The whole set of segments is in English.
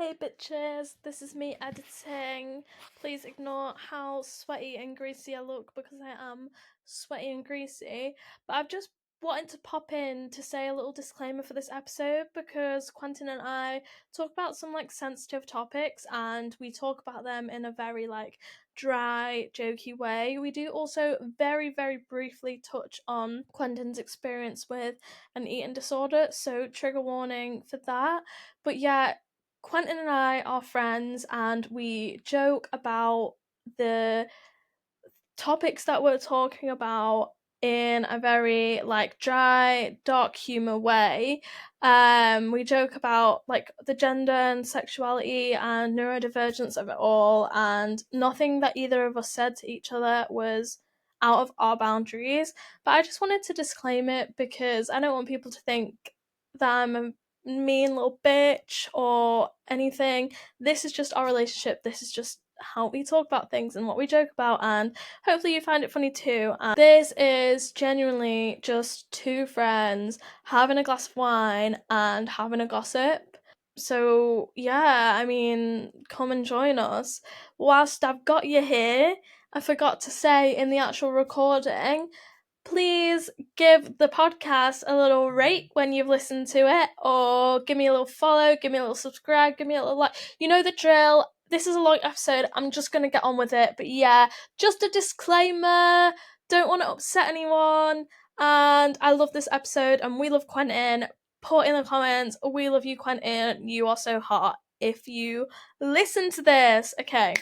Hey bitches, this is me editing. Please ignore how sweaty and greasy I look because I am sweaty and greasy. But I've just wanted to pop in to say a little disclaimer for this episode because Quentin and I talk about some sensitive topics and we talk about them in a very dry, jokey way. We do also very, very briefly touch on Quentin's experience with an eating disorder, so trigger warning for that. But yeah, Quentin and I are friends and we joke about the topics that we're talking about in a very dry, dark humour way. We joke about the gender and sexuality and neurodivergence of it all, and nothing that either of us said to each other was out of our boundaries. But I just wanted to disclaim it because I don't want people to think that I'm a mean little bitch or anything. This is just our relationship. This is just how we talk about things and what we joke about, and hopefully you find it funny too. And this is genuinely just two friends having a glass of wine and having a gossip. So yeah, I mean, come and join us. Whilst I've got you here, I forgot to say in the actual recording, please give the podcast a little rate when you've listened to it, or give me a little follow, give me a little subscribe, give me a little like. You know the drill. This is a long episode. I'm just going to get on with it. But yeah, just a disclaimer. Don't want to upset anyone. And I love this episode and we love Quentin. Put in the comments, we love you, Quentin. You are so hot if you listen to this. Okay.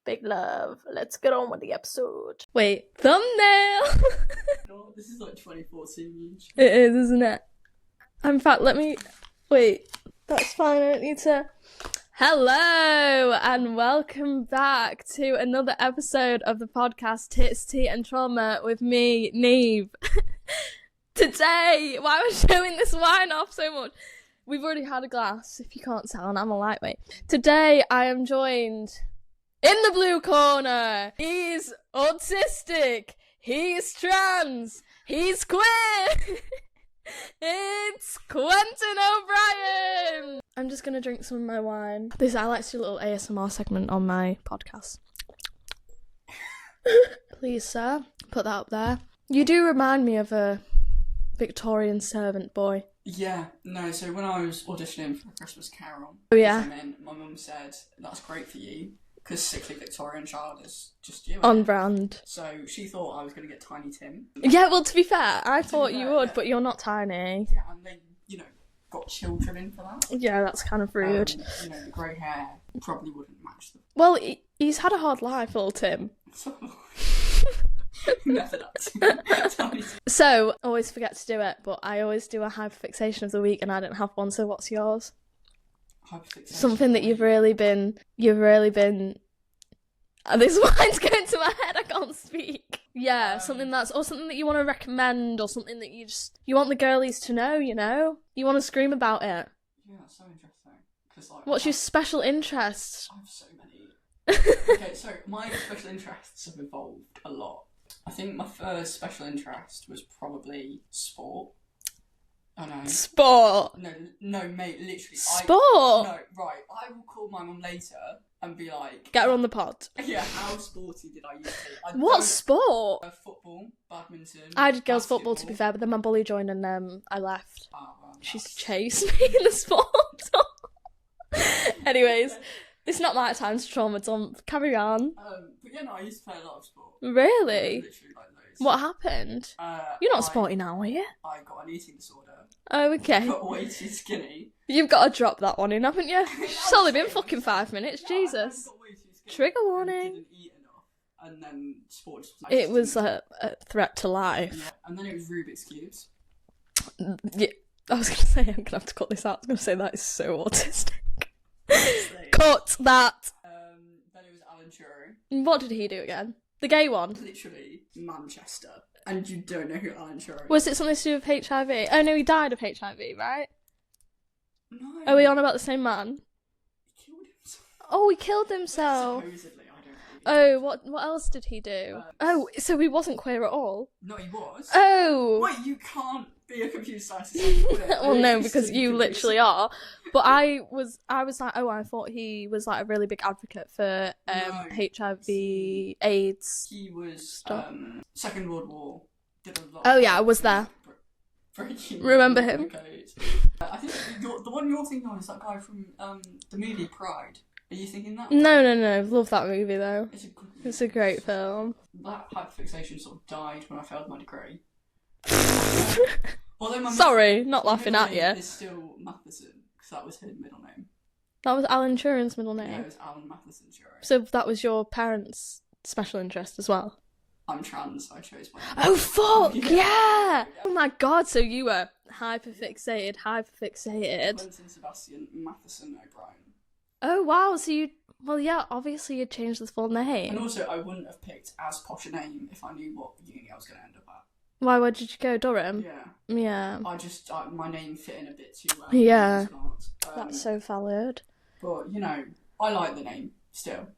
Big love. Let's get on with the episode. Wait, thumbnail! No, this is 2014. It is, isn't it? In fact, let me... Wait, that's fine, I don't need to... Hello, and welcome back to another episode of the podcast Tits, Tea and Trauma with me, Neve. Today, why am I showing this wine off so much? We've already had a glass, if you can't tell, and I'm a lightweight. Today, I am joined... in the blue corner, he's autistic, he's trans, he's queer. It's Quentin O'Brien. I'm just going to drink some of my wine. I like to do a little ASMR segment on my podcast. Please, sir, put that up there. You do remind me of a Victorian servant boy. Yeah, no, so when I was auditioning for Christmas Carol, my mum said, that's great for you. Because sickly Victorian child is just you. On brand. So she thought I was going to get Tiny Tim. Yeah, well, to be fair, I thought you would, but you're not tiny. Yeah, and they, got children in for that. Yeah, that's kind of rude. The grey hair probably wouldn't match them. Well, he's had a hard life, little Tim. Method acting. So, always forget to do it, but I always do a hyperfixation of the week and I don't have one, so what's yours? Something that you've really been this wine's going to my head, I can't speak. Yeah, something that you want to recommend, or something that you want the girlies to know, you want to scream about it. Yeah, that's so interesting. What's your special interest? I have so many. Okay, so my special interests have evolved a lot. I think my first special interest was probably sport. Oh no. Sport? No, mate, literally. Sport? I will call my mum later and be like... Get her on the pod. Yeah, how sporty did I used to be? What sport? Football, badminton... I did girls' football, to be fair, but then my bully joined and I left. Oh, well, She used to chase me in the sport. Anyways, it's not my time to trauma dump. Carry on. But yeah, no, I used to play a lot of sport. Really? Literally, loads. What happened? You're not sporty now, are you? I got an eating disorder. Oh, okay. I got way too skinny. You've got to drop that one in, haven't you? It's only been fucking 5 minutes, Jesus. I got way too skinny. Trigger warning. Didn't eat enough, and then sport just... It was a threat to life. Yeah, and then it was Rubik's Cubes. Yeah, I was going to say, I'm going to have to cut this out. I was going to say that is so autistic. Cut that! Then it was Alan Turing. What did he do again? The gay one? Literally, Manchester. And you don't know who Alan Turing is. Was it something to do with HIV? Oh no, he died of HIV, right? No. Are we on about the same man? He killed himself. Oh, he killed himself. Supposedly, I don't know. Oh, what else did he do? So he wasn't queer at all? No, he was. Oh! Wait, you can't Be a confused scientist. Well, no, because you literally are. But I was like, oh, I thought he was like a really big advocate for No. HIV, AIDS. He was Second World War. Did a lot. Oh yeah, I was there. Remember him? I think the one you're thinking of is that guy from the movie Pride. Are you thinking that? No. Love that movie though. It's a good movie. It's a great film. That hyperfixation sort of died when I failed my degree. Although my Sorry, not laughing at you. It's still Matheson, because that was his middle name. That was Alan Turing's middle name? Yeah, it was Alan Matheson Turing. So that was your parents' special interest as well? I'm trans, I chose my name. Oh, fuck, yeah! Oh my god, so you were hyperfixated. Quentin Sebastian Matheson O'Brien. Oh, wow, so you... Well, yeah, obviously you'd changed the full name. And also, I wouldn't have picked as posh a name if I knew what uni I was going to end up at. Why, where did you go, Durham? Yeah. Yeah. I just, my name fit in a bit too well. Yeah. That's so valid. But, you know, I like the name, still.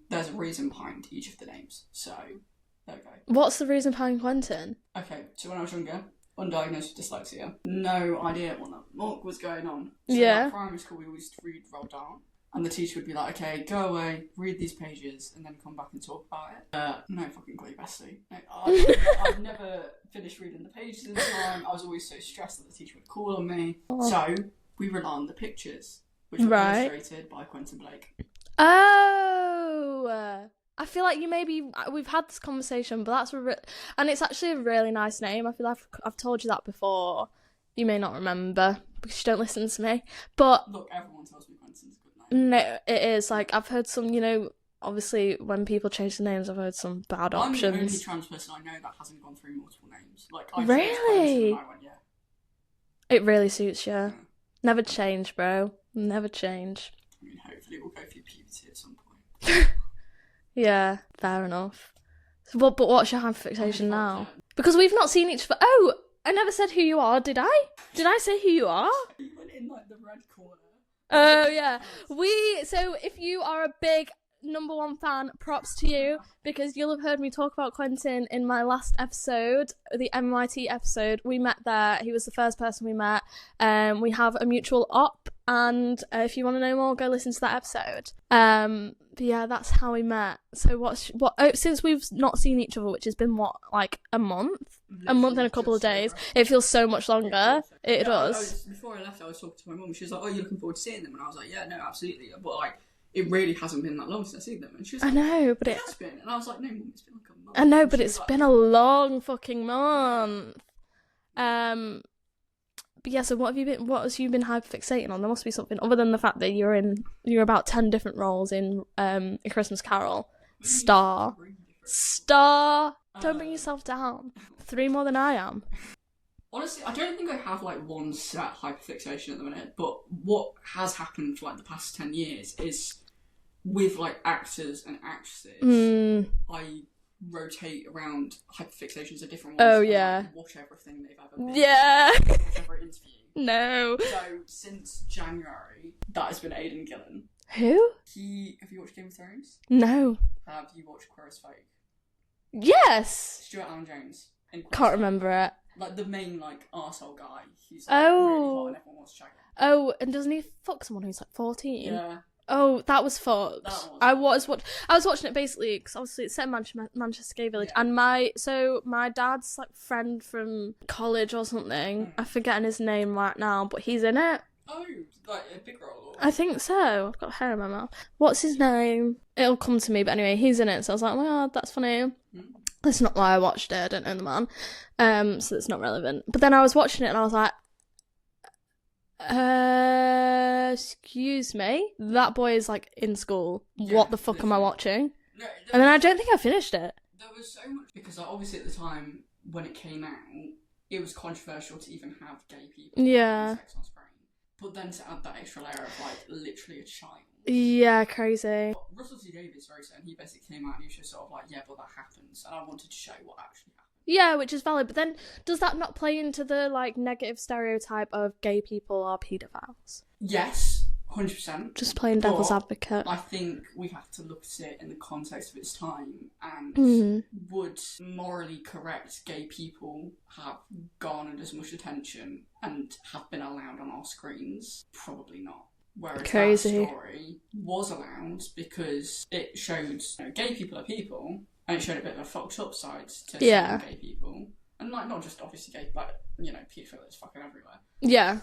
There's a reason behind each of the names, so there we go. What's the reason behind Quentin? Okay, so when I was younger, undiagnosed with dyslexia, no idea what was going on. So Yeah. at primary school, we used to read Roll Down. And the teacher would be like, okay, go away, read these pages, and then come back and talk about it. No fucking clue, bestie. No, I've never finished reading the pages in time. I was always so stressed that the teacher would call on me. Oh. So, we rely on the pictures, which were illustrated by Quentin Blake. Oh! I feel like we've had this conversation, but that's and it's actually a really nice name. I feel like I've told you that before. You may not remember, because you don't listen to me. But look, everyone tells me Quentin's a good name. No, it is. Like, I've heard some, obviously when people change the names, I've heard some bad options. I'm the only trans person I know that hasn't gone through multiple names. Like, I really? and I went, yeah. It really suits you. Yeah. Never change, bro. Never change. I mean, hopefully we'll go through puberty at some point. Yeah, fair enough. But what's your hyperfixation now? Because we've not seen each other. Oh, I never said who you are, did I? Did I say who you are? You went in, like, the red corner. Oh, yeah. So if you are a big #1 fan, props to you, because you'll have heard me talk about Quentin in my last episode, the MIT episode. We met there. He was the first person we met. We have a mutual op, and if you want to know more, go listen to that episode. But yeah, that's how we met. So since we've not seen each other, which has been like a month? A month and a couple of days. It feels so much longer. It does. Before I left, I was talking to my mum. She was like, "Oh, you're looking forward to seeing them?" And I was like, "Yeah, no, absolutely." But like, it really hasn't been that long since I've seen them. And she was like, I know, but it has been. And I was like, "No, Mum, it's been like a month." I know, but it's been a long fucking month. But yeah, so what have you been hyperfixating on? There must be something other than the fact that you're about 10 different roles in A Christmas Carol. Star. Don't bring yourself down. 3 more than I am. Honestly, I don't think I have like one set hyperfixation at the minute, but what has happened for like the past 10 years is with like actors and actresses, I rotate around hyperfixations of different ones. Oh, yeah. Like, watch everything they've ever been. Yeah. Watch every interview. No. So since January, that has been Aidan Gillen. Who? Have you watched Game of Thrones? No. Have you watched Queer as Folk? Yes. Stuart Alan Jones. Can't remember it. Like the main like arsehole guy. He's Oh. really hot and everyone wants to check him. Oh, and doesn't he fuck someone who's like 14? Yeah. Oh, that was fucked. That I was watching it basically because obviously it's set in Manchester Gay Village, Yeah. and my dad's like friend from college or something. I'm forgetting his name right now, but he's in it. Oh, like a big role? Or... I think so. I've got hair in my mouth. What's his name? It'll come to me, but anyway, he's in it. So I was like, oh my god, that's funny. That's not why I watched it. I don't know the man. So it's not relevant. But then I was watching it and I was like, excuse me? That boy is like in school. Yeah, what the fuck am I watching? No, And then I don't think I finished it. There was so much because like, obviously at the time when it came out, it was controversial to even have gay people having sex on screen. But then to add that extra layer of like literally a child. Yeah, crazy. Russell T Davies wrote it, and he basically came out and he was just sort of like, yeah, but that happens, and I wanted to show what actually happened. Yeah, which is valid. But then, does that not play into the like negative stereotype of gay people are paedophiles? Yes, 100%. Just playing devil's advocate. I think we have to look at it in the context of its time, and would morally correct gay people have garnered as much attention and have been allowed on our screens? Probably not. Whereas that story was allowed because it showed, gay people are people, and it showed a bit of a fucked up side to gay people. And, like, not just obviously gay, but, paedophilia is fucking everywhere. Yeah.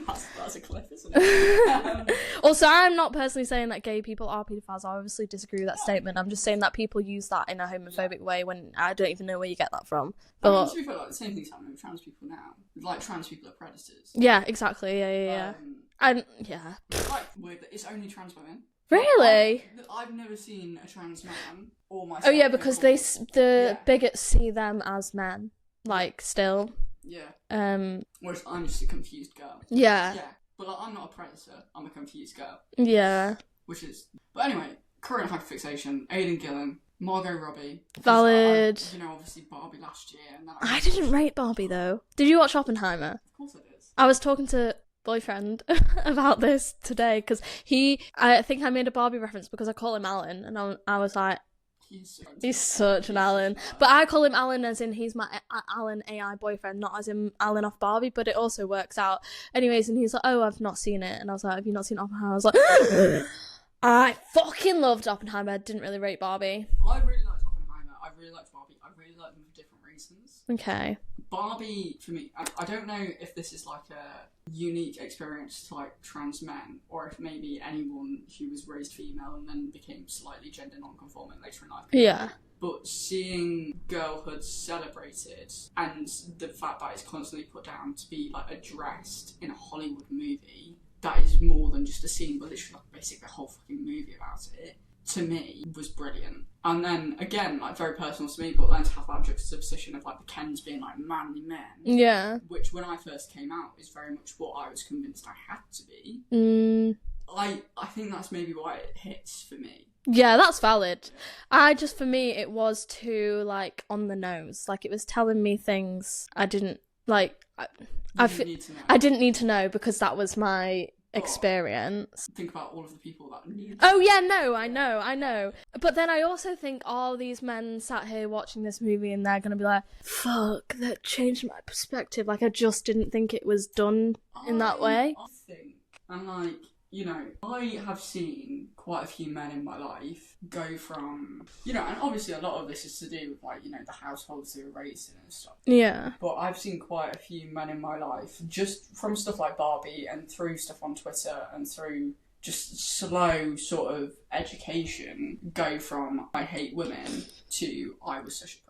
that's a cliff, isn't it? Also, I'm not personally saying that gay people are paedophiles. I obviously disagree with that statement. I'm just saying that people use that in a homophobic way when I don't even know where you get that from. But, I mean, to be fair, like, the same thing's happening with trans people now. Like, trans people are predators. Yeah, exactly. Yeah. And, yeah. Like, weird that it's only trans women. Really? I've never seen a trans man or myself. Oh, yeah, because the bigots see them as men. Like, still. Yeah. Whereas I'm just a confused girl. Yeah. Yeah. But, like, I'm not a predator. I'm a confused girl. Yeah. Which is... But anyway, current hyperfixation, Aidan Gillen, Margot Robbie. Valid. Obviously Barbie last year. And then I didn't rate Barbie, though. Did you watch Oppenheimer? Of course I did. I was talking to boyfriend about this today, because I think I made a Barbie reference because I call him Alan, and I was like, he's such an Alan. But I call him Alan as in he's my Alan AI boyfriend, not as in Alan off Barbie, but it also works out. Anyways, and he's like, oh, I've not seen it. And I was like, have you not seen Oppenheimer? I was like, I fucking loved Oppenheimer. I didn't really rate Barbie. I really liked Oppenheimer. I really liked Barbie. I really liked them for different reasons. Okay. Barbie, for me, I don't know if this is like a unique experience to like trans men, or if maybe anyone who was raised female and then became slightly gender non-conforming later in life. Yeah. But seeing girlhood celebrated, and the fact that it's constantly put down to be like addressed in a Hollywood movie that is more than just a scene, but literally like basically a whole fucking movie about it, to me was brilliant. And then again, like very personal to me, but then to have that juxtaposition of like the Kens being like manly men, yeah, which when I first came out is very much what I was convinced I had to be. I think that's maybe why it hits for me. Yeah, that's valid. For me, it was too like on the nose. Like it was telling me things I didn't like. I didn't need to know because that was my experience. Think about all of the people that need. Oh yeah, no, I know. But then I also think all these men sat here watching this movie and they're gonna be like, "Fuck, that changed my perspective." Like I just didn't think it was done in that way. I think, and like I have seen quite a few men in my life go from, and obviously a lot of this is to do with like, the households they were raised in and stuff. Yeah. But I've seen quite a few men in my life, just from stuff like Barbie and through stuff on Twitter and through just slow sort of education, go from I hate women to I was such a prick.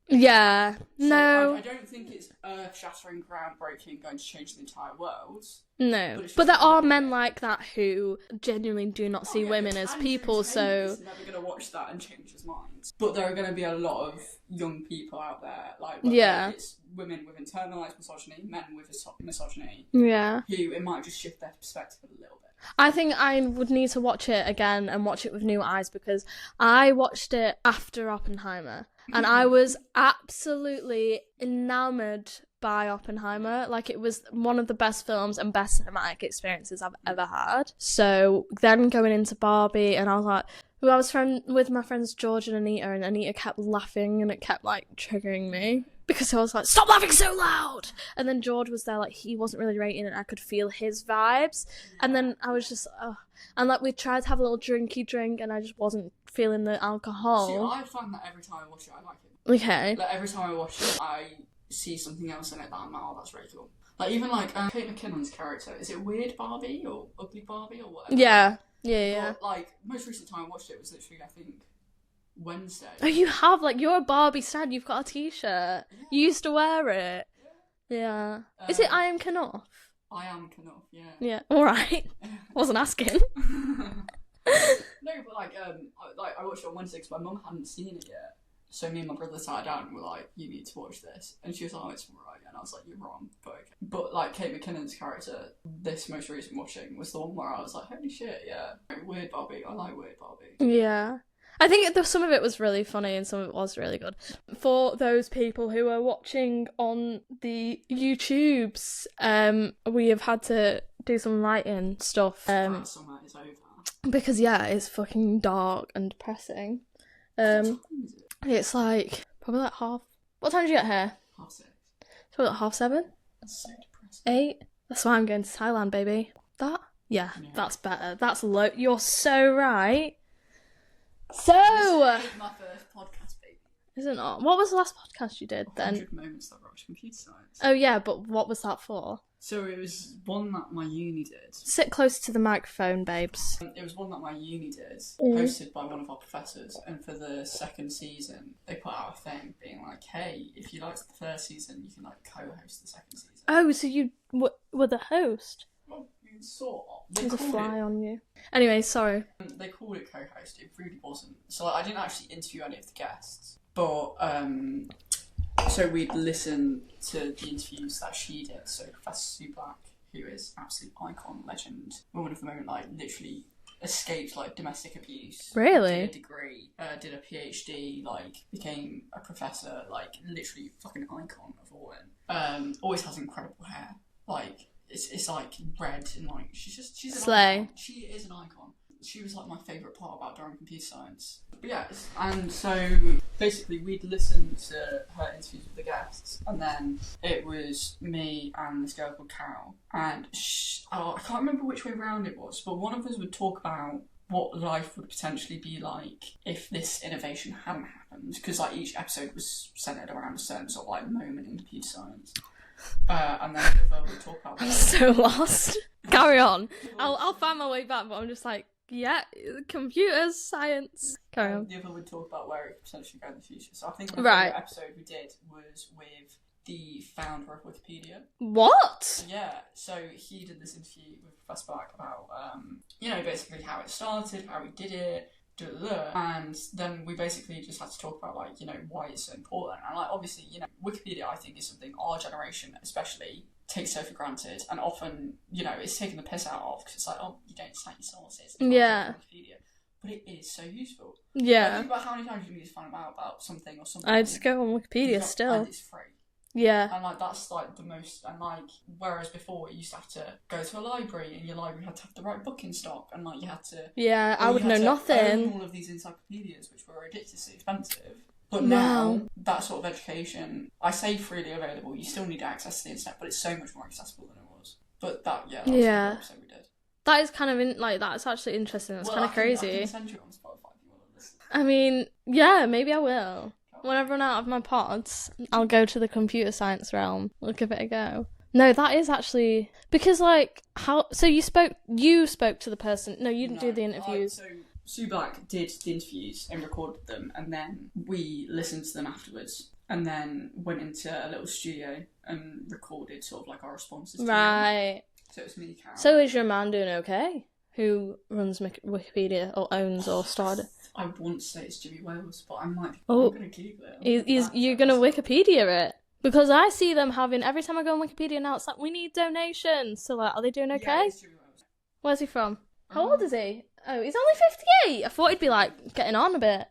Yeah. So no. I don't think it's earth-shattering, groundbreaking, going to change the entire world. No. But there are men like that who genuinely do not see women as people, so... He's never going to watch that and change his mind. But there are going to be a lot of young people out there, like, it's women with internalised misogyny, men with misogyny, who it might just shift their perspective a little bit. I think I would need to watch it again and watch it with new eyes, because I watched it after Oppenheimer and I was absolutely enamoured by Oppenheimer. Like, it was one of the best films and best cinematic experiences I've ever had. So then going into Barbie, and I was like, I was with my friends George and Anita kept laughing and it kept like triggering me. Because I was like, stop laughing so loud! And then George was there, like, he wasn't really rating it, I could feel his vibes. And then I was just, and like, we tried to have a little drinky drink, and I just wasn't feeling the alcohol. See, I find that every time I watch it, I like it. Okay. Like, every time I watch it, I see something else in it that I'm like, oh, that's really cool. Like, even like, Kate McKinnon's character, is it Weird Barbie, or Ugly Barbie, or whatever? Yeah. But, like, most recent time I watched it was literally, I think, Wednesday. Oh, you have, like, you're a Barbie stan, you've got a t-shirt. Yeah. You used to wear it. Yeah. Is it I Am Knopf? I Am Knopf, yeah. Yeah, alright. Wasn't asking. No, but like, I watched it on Wednesday because my mum hadn't seen it yet. So me and my brother sat down and were like, you need to watch this. And she was like, oh, it's alright. And I was like, you're wrong. But okay. But like, Kate McKinnon's character, this most recent watching, was the one where I was like, holy shit, yeah. Weird Barbie. I like Weird Barbie. Yeah. I think some of it was really funny and some of it was really good. For those people who are watching on the YouTubes, we have had to do some lighting stuff. That summer is over. Because it's fucking dark and depressing. What time is it? It's like probably like half. What time did you get here? 6:30. Probably like 7:30. That's so depressing. 8. That's why I'm going to Thailand, baby. That's better. That's low. You're so right. So, this is my first podcast, baby. Isn't it? What was the last podcast you did 100 then? moments that wrote computer science. Oh yeah, but what was that for? So it was one that my uni did. Sit closer to the microphone, babes. It was one that my uni did, hosted by one of our professors, and for the second season, they put out a thing being like, hey, if you liked the first season, you can like co-host the second season. Oh, so you were the host? Well, sort of. There's a fly on you. Anyway, sorry. They called it co-host, it really wasn't. So I didn't actually interview any of the guests, but so we'd listen to the interviews that she did. So Professor Sue Black, who is absolute icon, legend, woman of the moment, like literally escaped like domestic abuse. Really? Did a degree, did a PhD, like became a professor, like literally fucking icon of all in. Always has incredible hair. Like it's like red and like she's an Slay. icon. She is an icon. She was like my favourite part about Durham Computer Science. But yeah, and so basically we'd listen to her interviews with the guests, and then it was me and this girl called Carol, and I can't remember which way round it was, but one of us would talk about what life would potentially be like if this innovation hadn't happened, because like each episode was centred around a certain sort of like moment in computer science. And then the other would talk about. I'm so lost. Carry on. I'll find my way back, but I'm just like, yeah, computers, science. Carry on. The other would talk about where it could potentially go in the future. So I think the Right. episode we did was with the founder of Wikipedia. What? Yeah, so he did this interview with Professor Black about, basically how it started, how he did it, and then we basically just had to talk about, like, why it's so important. And, like, obviously, Wikipedia, I think, is something our generation especially takes so for granted, and often, it's taken the piss out of, because it's like, oh, you don't cite your sources. Yeah. Wikipedia. But it is so useful. Yeah. Think about how many times you need to find out about something or something. I just go on Wikipedia still. And it's free. Yeah. And, like, that's, like, the most... And, like, whereas before you used to have to go to a library, and your library had to have the right book in stock, and, like, you had to... Yeah, I would know nothing. Own all of these encyclopedias, which were ridiculously expensive. But now, that sort of education, I say freely available, you still need access to the internet, but it's so much more accessible than it was. But that's the episode we did. That is kind of, that's actually interesting. That's kind of crazy. I can send you on Spotify if you want to listen. I mean, yeah, maybe I will. When I run out of my pods, I'll go to the computer science realm. We'll give it a go. No, that is actually... Because, like, how... So you spoke to the person... No, you didn't do the interviews. So Sue Black did the interviews and recorded them, and then we listened to them afterwards, and then went into a little studio and recorded sort of, like, our responses to them. Right. So it was me, Carol. So is your man doing okay? Who runs Wikipedia, or owns, or started... I want to say it's Jimmy Wales, but I might be going to Google it. You're going to Wikipedia it? Because I see them having, every time I go on Wikipedia now, it's like, we need donations. So, like, are they doing okay? Yeah, it's Jimmy Wales. Where's he from? How old is he? Oh, he's only 58. I thought he'd be, like, getting on a bit.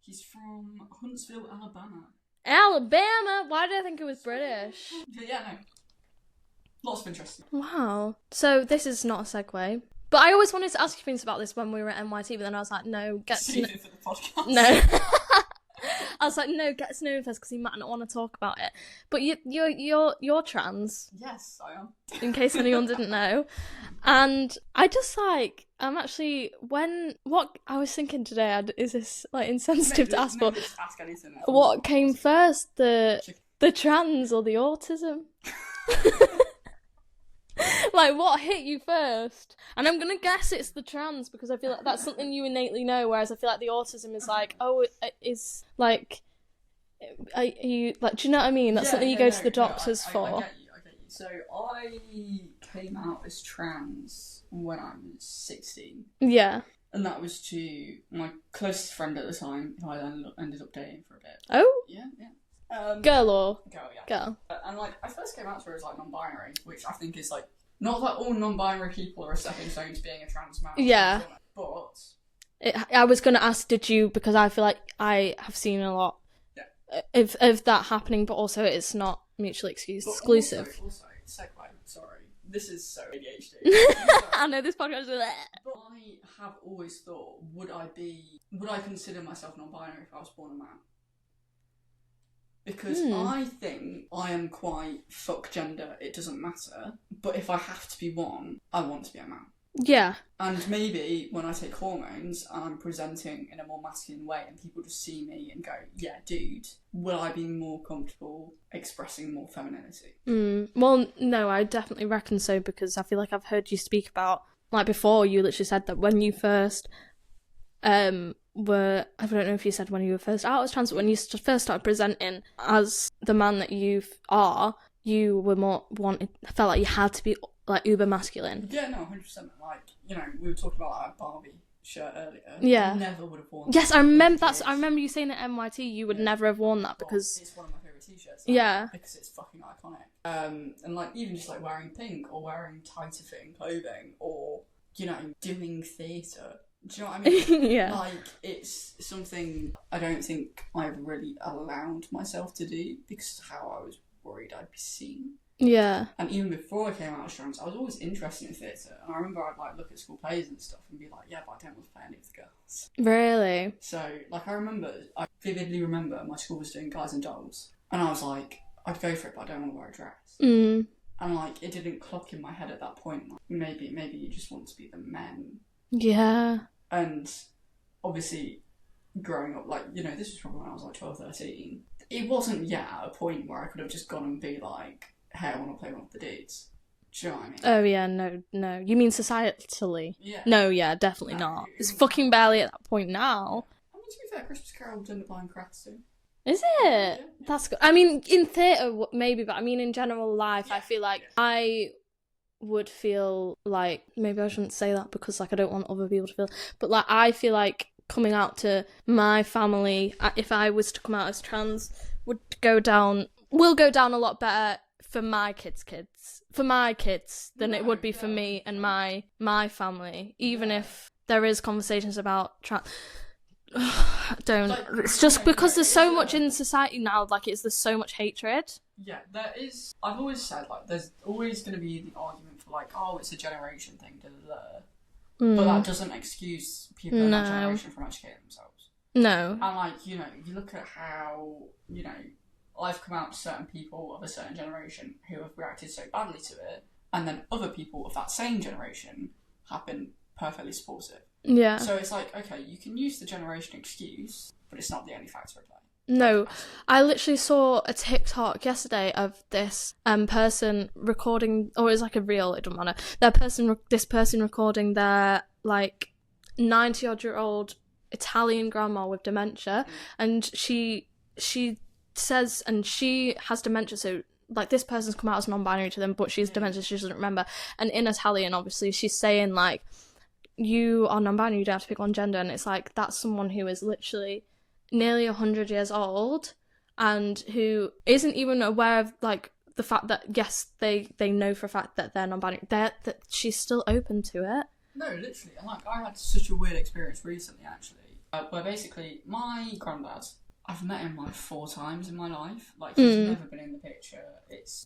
He's from Huntsville, Alabama. Alabama? Why did I think it was British? Yeah, no. Lots of interesting. Wow. So, this is not a segue. But I always wanted to ask you things about this when we were at NYT, but then I was like, no, Save it for the podcast. No. I was like, no, get to know him first, because he might not want to talk about it. But you're trans. Yes, I am. In case anyone didn't know. And I just, like, I'm actually, what I was thinking today, is this, like, insensitive to ask, but ask anything. What came first, the trans or the autism? Like, what hit you first? And I'm gonna guess it's the trans, because I feel like that's something you innately know, whereas I feel like the autism is like, oh, it is like, are you, like, do you know what I mean? That's something you go to the doctors for. I get you. So I came out as trans when I was 16. Yeah. And that was to my closest friend at the time, who I then ended up dating for a bit. Oh? Yeah. Girl or? Girl, yeah. Girl. And, like, I first came out to her as, like, non-binary, which I think is, like, not that all non-binary people are a stepping stone to being a trans man. Yeah. But... I was going to ask, did you, because I feel like I have seen a lot of that happening, but also it's not mutually exclusive. Also, segue, sorry. this is so ADHD. I know this podcast is there. But I have always thought, would I consider myself non-binary if I was born a man? Because I think I am quite fuck gender, it doesn't matter. But if I have to be one, I want to be a man. Yeah. And maybe when I take hormones and I'm presenting in a more masculine way and people just see me and go, yeah, dude, will I be more comfortable expressing more femininity? Well, no, I definitely reckon so, because I feel like I've heard you speak about, like before, you literally said that when you first were, I don't know if you said when you were first out as trans, but when you first started presenting as the man that you are, you were more felt like you had to be like uber masculine. Yeah, no, 100%. Like, you know, we were talking about our Barbie shirt earlier. Yeah. I never would have worn Yes, that. I remember that. I remember you saying at NYT you would never have worn that because it's one of my favourite t-shirts. Yeah. Because it's fucking iconic. And like even just like wearing pink or wearing tighter fitting clothing or, you know, doing theatre. Do you know what I mean? Yeah. Like, it's something I don't think I've really allowed myself to do because of how I was worried I'd be seen. Yeah. And even before I came out as trans, I was always interested in theatre. And I remember I'd like look at school plays and stuff and be like, yeah, but I don't want to play any of the girls. Really? So, like, I vividly remember my school was doing Guys and Dolls. And I was like, I'd go for it, but I don't want to wear a dress. And like, it didn't clock in my head at that point. Like, maybe you just want to be the men. Yeah. And obviously, growing up, like, you know, this was probably when I was like 12, 13. It wasn't yet at a point where I could have just gone and be like, hey, I want to play one of the dudes. Do you know what I mean? Oh yeah, no. You mean societally? Yeah. No, yeah, definitely not. It's fucking barely at that point now. I mean, to be fair, Christmas Carol done the blind crafts too. Is it? Yeah. That's good. I mean, in theatre, maybe, but I mean, in general life, I feel like I would feel like, maybe I shouldn't say that because, like, I don't want other people to feel, but, like, I feel like coming out to my family, if I was to come out as trans, will go down a lot better for my kids' than it would be for me and my family, even if there is conversations about trans. It's just because there's so much in society now, like there's so much hatred. Yeah, there is. I've always said, like, there's always going to be the argument for, like, oh, it's a generation thing, but that doesn't excuse people in that generation from educating themselves. No. And, like, you know, you look at how, you know, I've come out to certain people of a certain generation who have reacted so badly to it, and then other people of that same generation have been perfectly supportive. Yeah. So it's like, okay, you can use the generation excuse, but it's not the only factor at play. No, I literally saw a TikTok yesterday of this person recording, or it was like a reel, it doesn't matter. This person recording their like 90-odd-year-old Italian grandma with dementia, and she says, and she has dementia, so like this person's come out as non-binary to them, but she's dementia, she doesn't remember. And in Italian, obviously, she's saying like, you are non-binary, you don't have to pick one gender, and it's like, that's someone who is literally nearly 100 years old and who isn't even aware of like the fact that yes, they know for a fact that they're non-binary, that she's still open to it. No, literally. And like, I had such a weird experience recently actually, where basically my granddad, I've met him like 4 times in my life. Like, he's never been in the picture.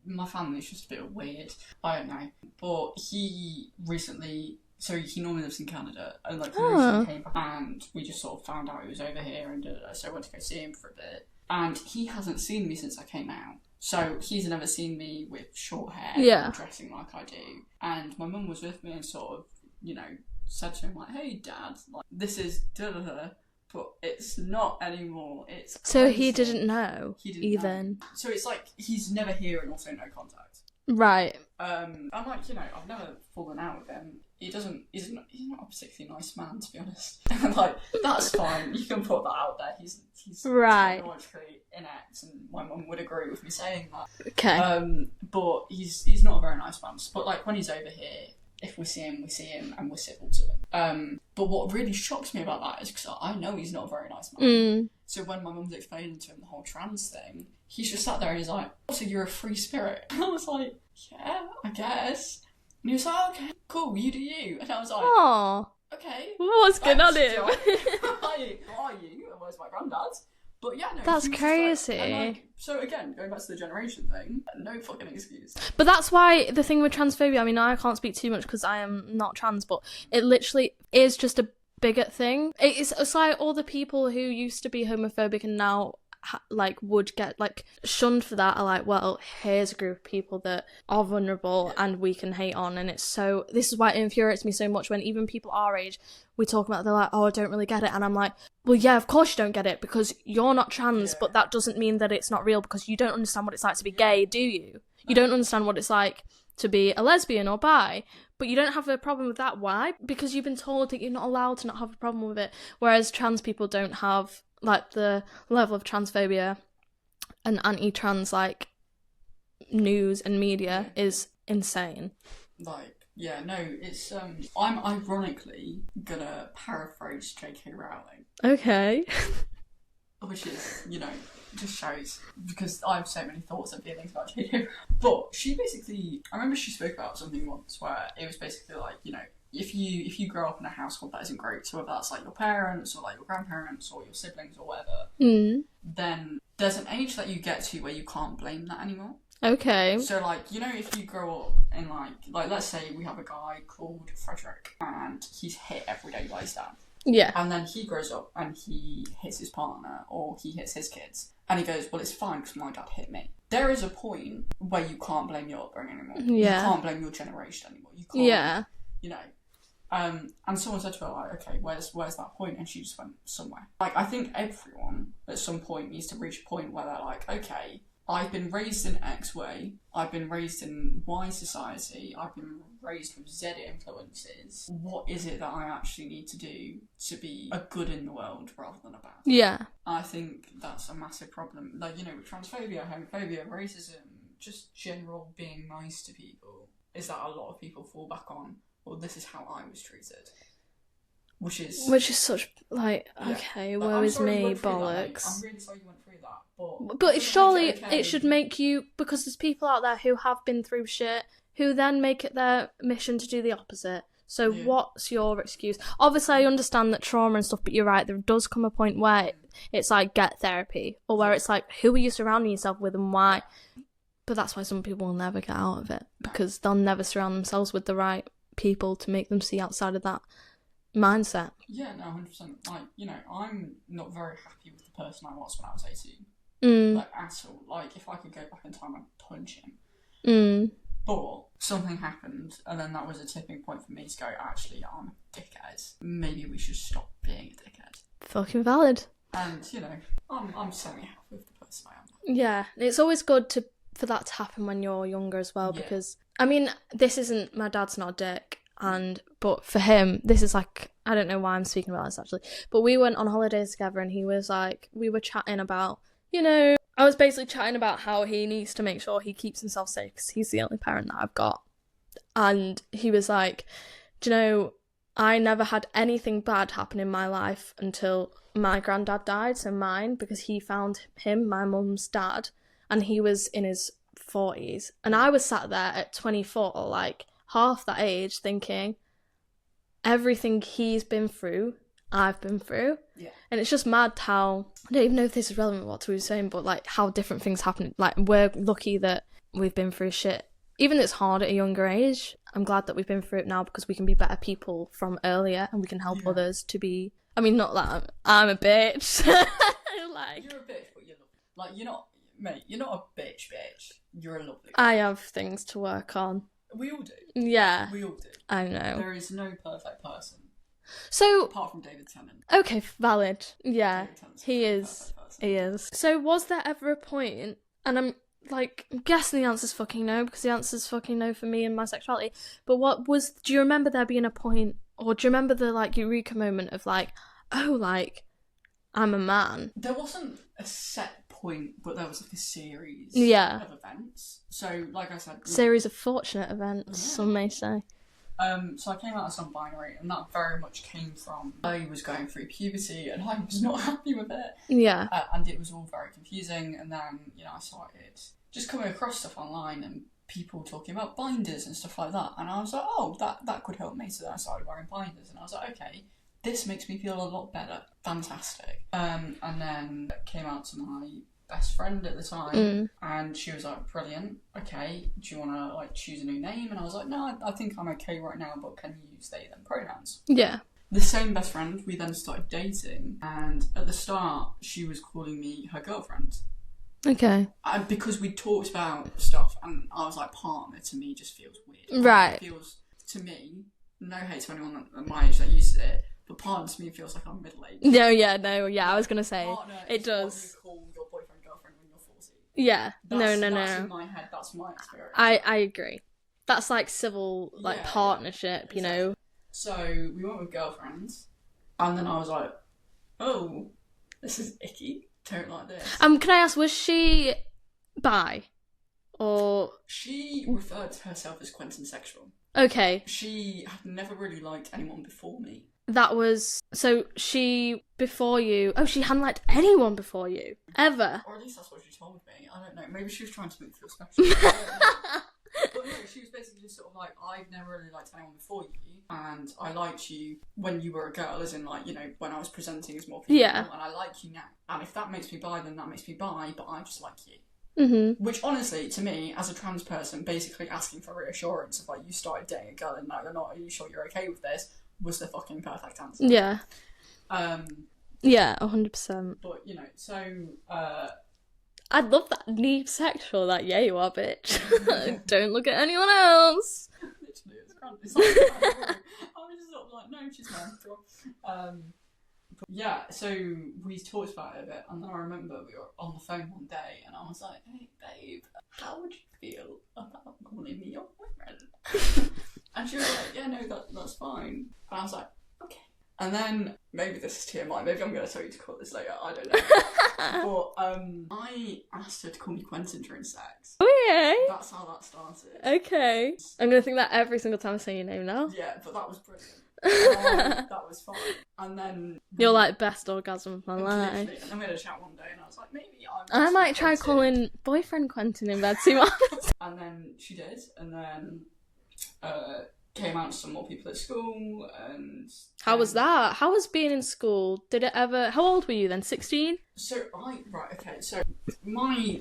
My family's just a bit weird, I don't know, but he recently, so he normally lives in Canada, and like he recently came back, and we just sort of found out he was over here, and so I went to go see him for a bit. And he hasn't seen me since I came out, so he's never seen me with short hair, dressing like I do. And my mum was with me and sort of, you know, said to him like, "Hey, Dad, like this is da-da-da, but it's not anymore. It's crazy." So he didn't know. He didn't even know. So it's like he's never here and also no contact. Right. I'm like, you know, I've never fallen out with him. He's not a particularly nice man, to be honest. Like, that's fine. You can put that out there. He's right. technologically inept, and my mum would agree with me saying that. Okay. But he's not a very nice man. But like when he's over here, if we see him, and we're civil to him. But what really shocks me about that is because I know he's not a very nice man. So when my mum's explaining to him the whole trans thing, he's just sat there and he's like, "Oh, so you're a free spirit?" And I was like, "Yeah, I guess." And he was like, "Okay, cool, you do you." And I was like, "Oh, okay. What's going on him?" Who are you? And where's my granddad? But yeah, no, that's crazy. Like, and like, So again, going back to the generation thing, no fucking excuse. But that's why the thing with transphobia, I mean, I can't speak too much because I am not trans, but it literally is just a bigot thing. It's like all the people who used to be homophobic and now like would get like shunned for that are like, well, here's a group of people that are vulnerable and we can hate on. And this is why it infuriates me so much when even people our age, we talk about, they're like, oh, I don't really get it. And I'm like, well, yeah, of course you don't get it because you're not trans, but that doesn't mean that it's not real because you don't understand what it's like to be gay, do you? You don't understand what it's like to be a lesbian or bi, but you don't have a problem with that. Why? Because you've been told that you're not allowed to not have a problem with it, whereas trans people don't have like the level of transphobia and anti-trans like news and media is insane. Like, yeah, no, it's I'm ironically gonna paraphrase J.K. Rowling. Okay. Which is, you know, just shows, because I have so many thoughts and feelings about J.K. But she basically, I remember she spoke about something once where it was basically like, you know, if you grow up in a household that isn't great, so whether that's like your parents or like your grandparents or your siblings or whatever, then there's an age that you get to where you can't blame that anymore. Okay. So like, you know, if you grow up in like let's say we have a guy called Frederick and he's hit every day by his dad. Yeah. And then he grows up and he hits his partner or he hits his kids. And he goes, well, it's fine because my dad hit me. There is a point where you can't blame your upbringing anymore. Yeah. You can't blame your generation anymore. You can't, you know. And someone said to her, like, okay, where's that point? And she just went, somewhere. Like, I think everyone at some point needs to reach a point where they're like, okay, I've been raised in X way, I've been raised in Y society, I've been raised with Z influences. What is it that I actually need to do to be a good in the world rather than a bad? Yeah. I think that's a massive problem. Like, you know, with transphobia, homophobia, racism, just general being nice to people, is that a lot of people fall back on, well, this is how I was treated. Which is such, like, okay, woe is me, bollocks. I'm really sorry you went through that, but surely it should make you, because there's people out there who have been through shit, who then make it their mission to do the opposite. So what's your excuse? Obviously, I understand that trauma and stuff, but you're right, there does come a point where it's like, get therapy, or where it's like, who are you surrounding yourself with and why? But that's why some people will never get out of it, because they'll never surround themselves with the right people to make them see outside of that mindset. Yeah, no, 100%. Like, you know, I'm not very happy with the person I was when I was 18. Like, at all. Like, if I could go back in time, I'd punch him. But something happened, and then that was a tipping point for me to go, actually, I'm a dickhead. Maybe we should stop being a dickhead. Fucking valid. And, you know, I'm semi-happy with the person I am. Yeah, it's always good for that to happen when you're younger as well, because, I mean, my dad's not a dick, but for him, this is like, I don't know why I'm speaking about this actually, but we went on holidays together and he was like, we were chatting about, you know, I was basically chatting about how he needs to make sure he keeps himself safe because he's the only parent that I've got. And he was like, do you know, I never had anything bad happen in my life until my granddad died, so mine, because he found him, my mum's dad, and he was in his 40s. And I was sat there at 24, like half that age, thinking, everything he's been through, I've been through. Yeah. And it's just mad how, I don't even know if this is relevant what we were saying, but like how different things happen. Like, we're lucky that we've been through shit. Even though it's hard at a younger age, I'm glad that we've been through it now because we can be better people from earlier and we can help others to be, I mean, not that I'm a bitch. Like, you're a bitch, but you're lovely. Like, you're not, mate, you're not a bitch. You're a lovely bitch. I have things to work on. We all do. Yeah. We all do. I know. There is no perfect person. So, apart from David Tennant. Okay, valid. Yeah, he is. He is. So was there ever a point, and I'm guessing the answer's fucking no, because the answer's fucking no for me and my sexuality, but do you remember there being a point, or do you remember the like eureka moment of like, oh, like, I'm a man? There wasn't a set point, but there was like a series of events. So, like I said... Series of fortunate events, some may say. So I came out as non-binary, and that very much came from I was going through puberty, and I was not happy with it. Yeah. And it was all very confusing, and then, you know, I started just coming across stuff online, and people talking about binders and stuff like that, and I was like, oh, that could help me, so then I started wearing binders, and I was like, okay, this makes me feel a lot better. Fantastic. And then came out to my best friend at the time, and she was like, brilliant, okay, do you want to like choose a new name? And I was like, no, I think I'm okay right now, but can you use they them pronouns? Yeah. The same best friend, we then started dating, and at the start she was calling me her girlfriend. Okay. And because we talked about stuff, and I was like, partner to me just feels weird. Right. It feels, to me, no hate to anyone at my age that uses it, but partner to me feels like I'm middle-aged. No, I was going to say, Partner it is does. what you call your boyfriend, girlfriend when you're 40. Yeah. That's no. in my head, that's my experience. I agree. That's like civil, like, partnership, exactly. You know? So, we went with girlfriends, and then I was like, oh, this is icky. Don't like this. Can I ask, was she bi? Or... She referred to herself as Quentin sexual. Okay. She had never really liked anyone before me. That was... So, she, before you... Oh, she hadn't liked anyone before you? Ever? Or at least that's what she told me. I don't know. Maybe she was trying to make me feel special. I don't know. But no, she was basically just sort of like, I've never really liked anyone before you, and I liked you when you were a girl, as in like, you know, when I was presenting as more female, and I like you now. And if that makes me bi, then that makes me bi, but I just like you. Mm-hmm. Which honestly, to me, as a trans person, basically asking for reassurance of like, you started dating a girl and now you're not, are you sure you're okay with this, was the fucking perfect answer. Yeah. Yeah, 100%. But, you know, so, I'd love that. Need sexual, that yeah you are, bitch. Don't look at anyone else. Literally, it's grand. It's like, I was just sort of like, no, she's mine. But yeah, so we talked about it a bit, and then I remember we were on the phone one day, and I was like, hey babe, how would you feel about calling me your boyfriend? And she was like, yeah, no, that's fine. And I was like, okay. And then, maybe this is TMI, maybe I'm going to tell you to call this later, I don't know. But I asked her to call me Quentin during sex. Okay. That's how that started. Okay. I'm going to think that every single time I say your name now. Yeah, but that was brilliant. That was fine. And then... You're like, best orgasm of my life. And then we had a chat one day, and I was like, maybe I might try calling boyfriend Quentin in bed, see what happens. And then she did, and then came out to some more people at school, and... How was that? How was being in school? Did it ever... How old were you then? 16? So, my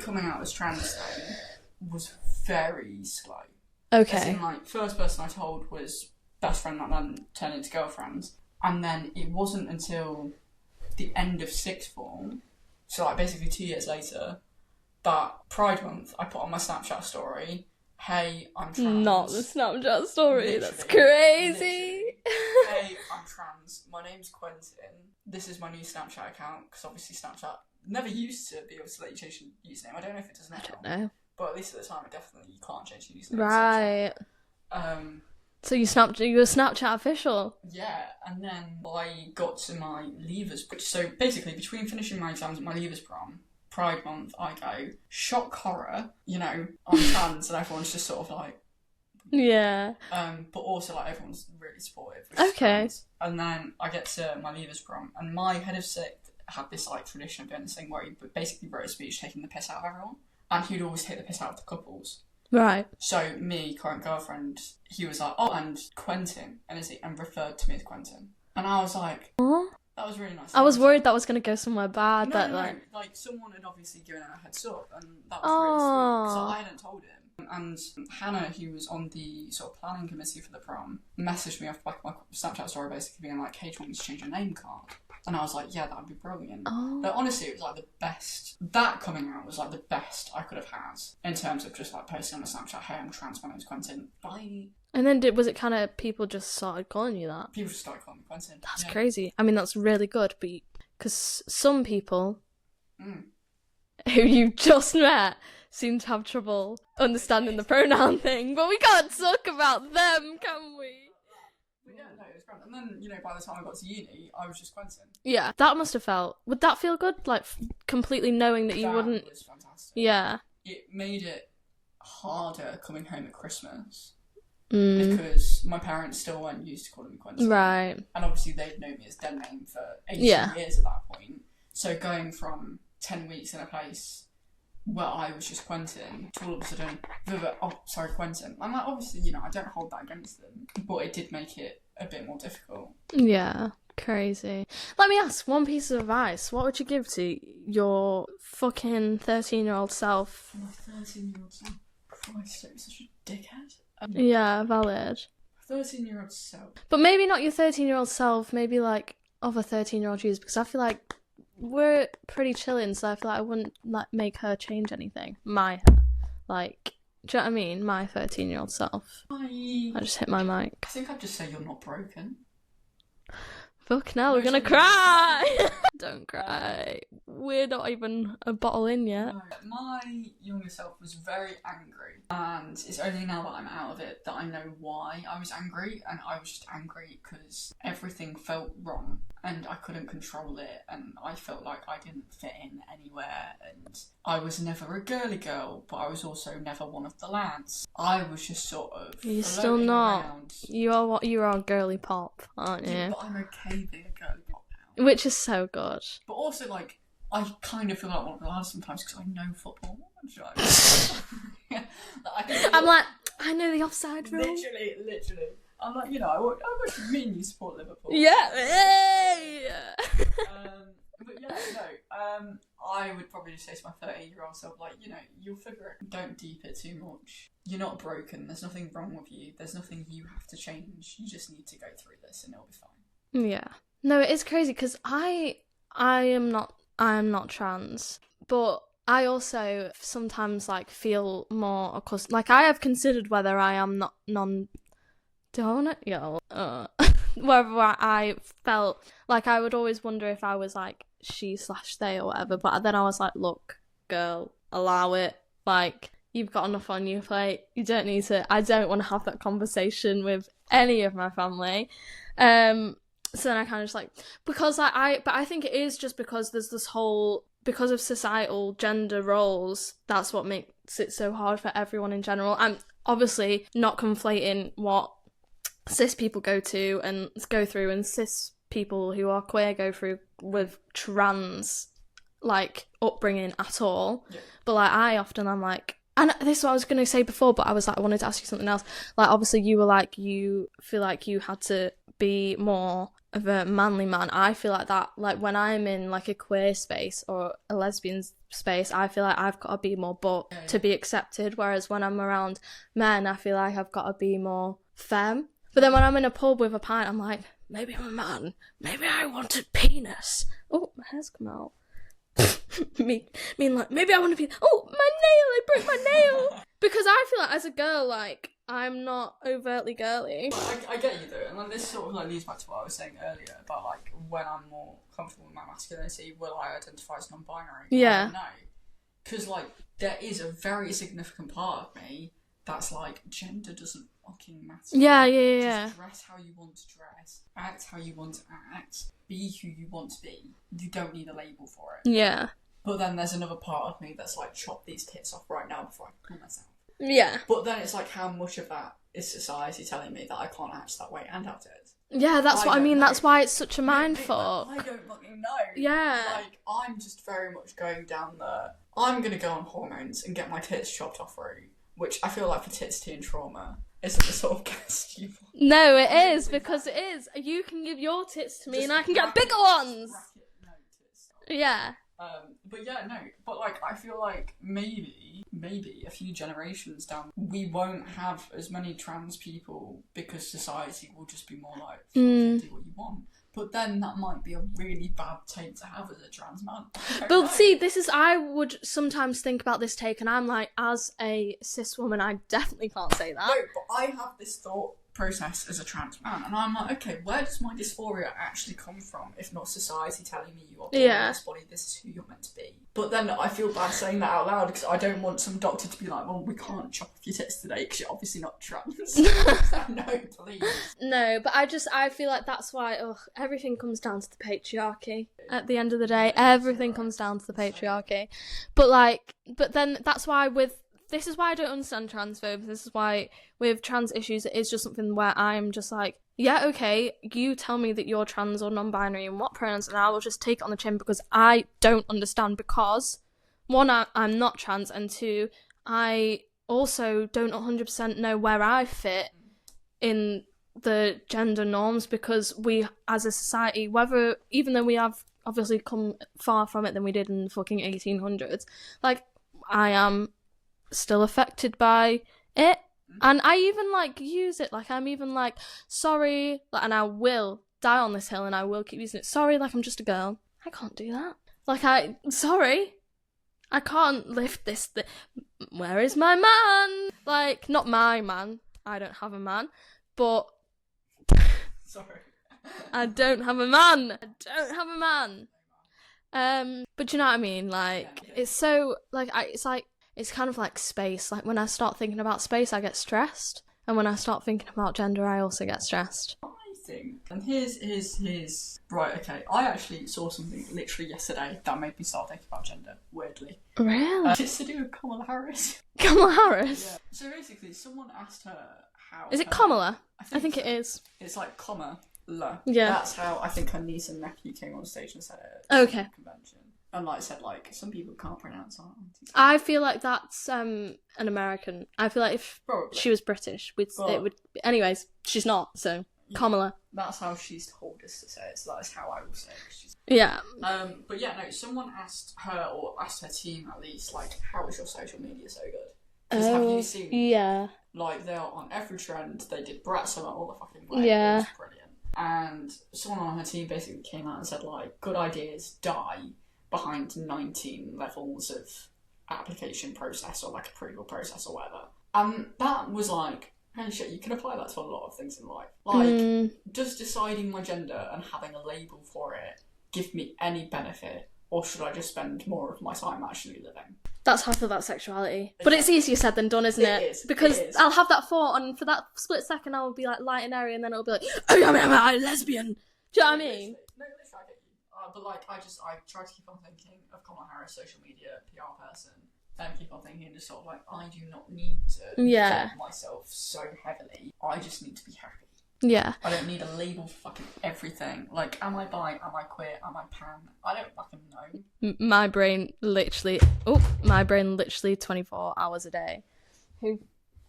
coming out as trans then was very slow. Okay. As in, like, first person I told was best friend that then turned into girlfriend. And then it wasn't until the end of sixth form, so like basically 2 years later, that Pride Month I put on my Snapchat story, hey, I'm trans. Not the Snapchat story, Literally, that's crazy. Hey, I'm trans, my name's Quentin, this is my new Snapchat account, because obviously Snapchat never used to be able to let you change your username. I don't know if it does now. I don't know. But at least at the time, you can't change your username. Right. So you were Snapchat official? Yeah, and then I got to my leavers. So basically, between finishing my exams at my leavers prom, Pride Month, I go, shock horror, you know, I'm trans, and everyone's just sort of like... Yeah. But also, like, everyone's really supportive. Okay. And then I get to my leavers prom, and my head of sick had this, like, tradition of doing this thing where he basically wrote a speech taking the piss out of everyone, and he'd always take the piss out of the couples. Right. So me, current girlfriend, he was like, oh, and Quentin, and referred to me as Quentin. And I was like, huh? That was really nice. I was worried that was going to go somewhere bad. No, like someone had obviously given her a heads up, and that was really sweet. So I hadn't told him. And Hannah, who was on the sort of planning committee for the prom, messaged me off the back of my Snapchat story, basically being like, hey, do you want me to change your name card? And I was like, yeah, that would be brilliant. Oh. But honestly, it was like the best. That coming out was like the best I could have had in terms of just like posting on a Snapchat, hey, I'm trans, my name's Quentin, bye. And then was it kind of people just started calling you that? People just started calling me Quentin. That's crazy. I mean, that's really good, because some people who you just met seem to have trouble understanding the pronoun thing, but we can't talk about them, can we? Yeah, no, it was grand. And then, you know, by the time I got to uni, I was just Quentin. Yeah, that must have felt... Would that feel good? Like, completely knowing that you wouldn't... That was fantastic. Yeah. It made it harder coming home at Christmas. Because my parents still weren't used to calling me Quentin. Right. And obviously they'd known me as dead name for 18 years at that point. So going from 10 weeks in a place where I was just Quentin to all of a sudden, Quentin. And like, obviously, you know, I don't hold that against them, but it did make it a bit more difficult. Yeah. Crazy. Let me ask one piece of advice. What would you give to your fucking 13-year-old self? My 13-year-old self? Christ, I'm such a dickhead. Yeah, valid. 13-year-old self. But maybe not your 13-year-old self, maybe like other 13-year-old you, because I feel like we're pretty chilling, so I feel like I wouldn't like make her change anything. My her. Like, do you know what I mean? My 13-year-old self. I just hit my mic. I think I'd just say you're not broken. Fuck no, we're gonna cry! Don't cry. We're not even a bottle in yet. No, my younger self was very angry, and it's only now that I'm out of it that I know why I was angry, and I was just angry because everything felt wrong, and I couldn't control it, and I felt like I didn't fit in anywhere, and I was never a girly girl, but I was also never one of the lads. I was just sort of You're still not. around. You are girly pop, aren't you? Yeah, but I'm okay being a girly pop now. Which is so good. But also, like, I kind of feel like one of the lads sometimes because I know football. I'm like, I know the offside rule. Literally. I'm like, I watch me and you support Liverpool. Yeah. Hey! But yeah, no. I would probably just say to my 13-year-old self, like, you'll figure it. Don't deep it too much. You're not broken. There's nothing wrong with you. There's nothing you have to change. You just need to go through this and it'll be fine. Yeah. No, it is crazy because I am not trans, but I also sometimes like feel more accustomed. Like I have considered whether I am not do I want to? Yeah. Whether I felt like I would always wonder if I was like she/they or whatever, but then I was like, look, girl, allow it. Like you've got enough on your plate. You don't need to. I don't want to have that conversation with any of my family. So then I kind of just like, because but I think it is just because there's this whole, because of societal gender roles, that's what makes it so hard for everyone in general. I'm obviously not conflating what cis people go through and cis people who are queer go through with trans, like, upbringing at all. Yeah. But, like, I'm like, and this is what I was going to say before, but I was like, I wanted to ask you something else. Like, obviously you were like, you feel like you had to be more of a manly man. I feel like that, like when I'm in like a queer space or a lesbian space, I feel like I've got to be more butt to be accepted, whereas when I'm around men, I feel like I've got to be more femme. But then when I'm in a pub with a pint, I'm like, maybe I'm a man, maybe I wanted penis. Oh, my hair's come out. Mean like, maybe I want to be, oh, my nail, I broke my nail. Because I feel like as a girl, like, I'm not overtly girly. I get you though, and like, this sort of like leads back to what I was saying earlier about like when I'm more comfortable with my masculinity, will I identify as non-binary? Yeah. I don't know, because like there is a very significant part of me that's like gender doesn't fucking matter. Yeah. Just dress how you want to dress, act how you want to act, be who you want to be. You don't need a label for it. Yeah. But then there's another part of me that's like, chop these tits off right now before I kill myself. Yeah. But then it's like, how much of that is society telling me that I can't act that way and have tits? Yeah, that's what I mean. Know. That's why it's such a mindfuck. I don't fucking know. Yeah. Like, I'm just very much going down I'm going to go on hormones and get my tits chopped off route, which I feel like for tits, teen trauma isn't the sort of guest you want. No, it is, because it is. You can give your tits to me just and I can get bigger ones. Yeah. But yeah, no. But like, I feel like maybe a few generations down, we won't have as many trans people because society will just be more like, do what you want. But then that might be a really bad take to have as a trans man. But see, I would sometimes think about this take and I'm like, as a cis woman, I definitely can't say that. No, but I have this thought process as a trans man, and I'm like, okay, where does my dysphoria actually come from if not society telling me you are born in this body, this is who you're meant to be? But then I feel bad saying that out loud because I don't want some doctor to be like, well, we can't chop off your tits today because you're obviously not trans. No, please. No, but I feel like that's why everything comes down to the patriarchy. At the end of the day, everything comes down to the patriarchy. But then that's why this is why I don't understand transphobes. This is why with trans issues, it is just something where I'm just like, yeah, okay, you tell me that you're trans or non-binary and what pronouns, and I will just take it on the chin because I don't understand. Because, one, I'm not trans, and two, I also don't 100% know where I fit in the gender norms, because we, as a society, even though we have obviously come far from it than we did in the fucking 1800s, like, I am still affected by it. And I even, like, use it. Like, I'm even like, sorry, and I will die on this hill and I will keep using it. Sorry, like, I'm just a girl. I can't do that. Like, sorry. I can't lift this. Where is my man? Like, not my man. I don't have a man. But. Sorry. I don't have a man. But do you know what I mean? Like, it's so, like, it's kind of like space. Like, when I start thinking about space, I get stressed. And when I start thinking about gender, I also get stressed. I think, and here's right, okay, I actually saw something literally yesterday that made me start thinking about gender, weirdly. Really? It's to do with Kamala Harris. Kamala Harris? Yeah. So basically, someone asked her how... Is it Kamala? I think so. it is. It's like comma, la. Yeah. That's how I think her niece and nephew came on stage and said it at the convention. And like said, like, some people can't pronounce it. I feel like that's an American. I feel like if she was British, it would... Anyways, she's not, so... Yeah, Kamala. That's how she's told us to say it, so that's how I will say it. Yeah. But yeah, no, someone asked her, or asked her team at least, like, how is your social media so good? Because have you seen... Yeah. Like, they are on every trend. They did Brat Summer all the fucking way. Yeah. It was brilliant. And someone on her team basically came out and said, like, good ideas die behind 19 levels of application process or, like, approval process or whatever. And that was like... Holy shit, you can apply that to a lot of things in life. Like, does deciding my gender and having a label for it give me any benefit, or should I just spend more of my time actually living? That's how I feel about sexuality. But it's easier said than done, isn't it? It is. Because I'll have that thought, and for that split second I'll be like light and airy, and then it'll be like, oh, I'm a lesbian. Do you know what I mean? No, literally, I get you. But like, I try to keep on thinking of Kamala Harris, social media, PR person. And keep on thinking, just sort of like, I do not need to defend myself so heavily. I just need to be happy. Yeah. I don't need a label for fucking everything. Like, am I bi? Am I queer? Am I pan? I don't fucking know. My brain literally 24 hours a day. Who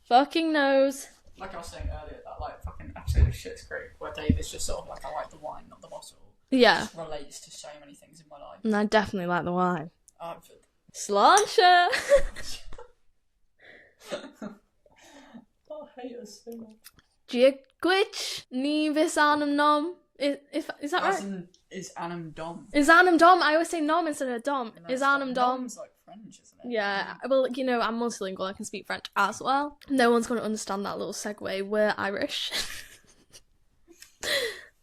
fucking knows? Like I was saying earlier, that like fucking episode of Shit's Creek, where Dave is just sort of like, I like the wine, not the bottle. Yeah. It just relates to so many things in my life. And I definitely like the wine. Sláinte! I hate us so much. Gwitch ní vis anam nom. Is that right? Is anam dom. Is anam dom? I always say nom instead of dom. No, is anam dom. Nom's like French, isn't it? Yeah. Well, you know, I'm multilingual. I can speak French as well. No one's going to understand that little segue. We're Irish.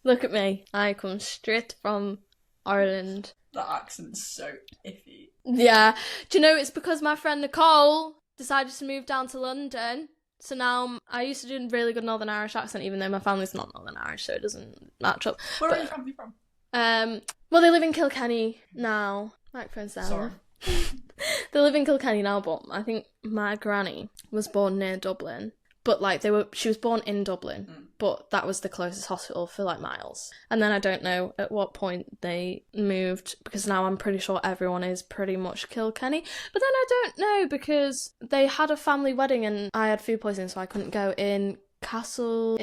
Look at me. I come straight from Ireland. That accent's so iffy. Yeah. Do you know, it's because my friend Nicole decided to move down to London. So now I used to do a really good Northern Irish accent, even though my family's not Northern Irish, so it doesn't match up. Where are your family from? Well, they live in Kilkenny now. Microphone's down. Sorry. They live in Kilkenny now, but I think my granny was born near Dublin. But like she was born in Dublin, but that was the closest hospital for like miles. And then I don't know at what point they moved, because now I'm pretty sure everyone is pretty much Kilkenny. But then I don't know, because they had a family wedding and I had food poisoning, so I couldn't go in Castle.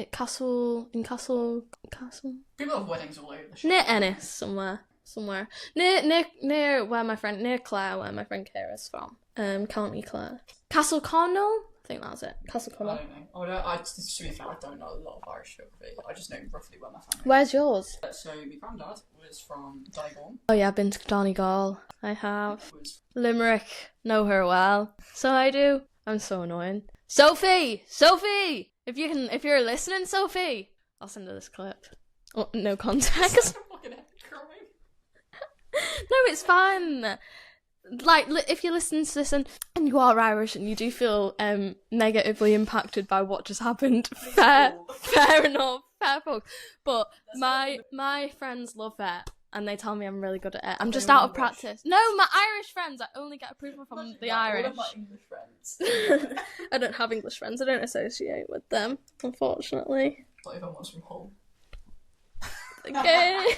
People have weddings all over the shop. Near Ennis, somewhere near where my friend Clare, where my friend Kira's from, County Clare, Castle Connell. I think that's it. Castle Connell. I don't know. To be fair, I don't know a lot of Irish geography. I just know roughly where my family is. Where's yours? So my granddad was from Donegal. Oh yeah, I've been to Donegal. I have. Limerick. Know her well. So I do. I'm so annoying. Sophie! If you're listening, Sophie! I'll send her this clip. Oh, no context. No, it's fine. Like, if you listen to this and you are Irish and you do feel negatively impacted by what just happened, fair enough, fair folk. But my friends love it and they tell me I'm really good at it. I'm just out of practice. No, my Irish friends. I only get approval from the Irish. What about English friends? I don't have English friends. I don't associate with them, unfortunately. Not even one's from Hull. Okay.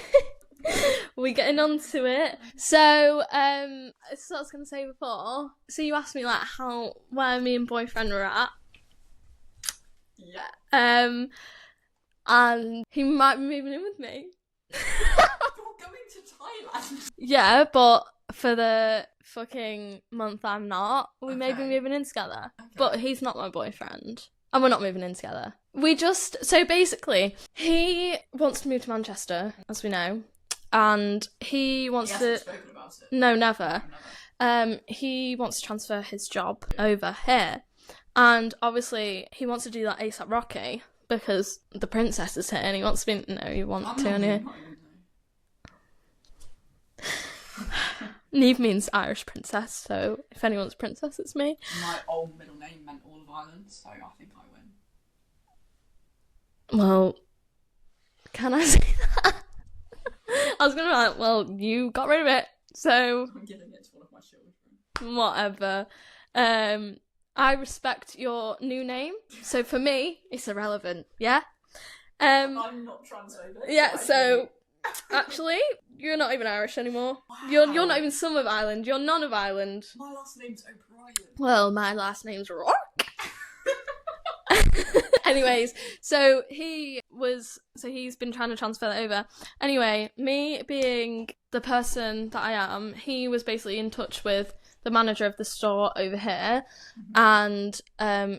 We're getting on to it. So, this is what I was going to say before. So you asked me, like, where me and boyfriend were at. Yeah. and he might be moving in with me. You're going to Thailand? Yeah, but for the fucking month I'm not, we may be Okay. moving in together. Okay. But he's not my boyfriend. And we're not moving in together. So basically, he wants to move to Manchester, as we know. And he wants He to... hasn't spoken about it. No, never. Never. He wants to transfer his job over here. And obviously, he wants to do that ASAP Rocky because the princess is here and he wants to be... No, you want I'm to, not anyway. even Neve means Irish princess, so if anyone's princess, it's me. My old middle name meant all of Ireland, so I think I win. Well, can I say that? I was gonna be like, well, you got rid of it, so I'm giving it to one of my children. whatever. I respect your new name, so for me, it's irrelevant, yeah? I'm not transphobic. Yeah, so actually, you're not even Irish anymore. Wow. You're not even some of Ireland, you're none of Ireland. My last name's O'Brien. Well, my last name's Rock. Anyways, he's been trying to transfer that over. Anyway, me being the person that I am, he was basically in touch with the manager of the store over here, and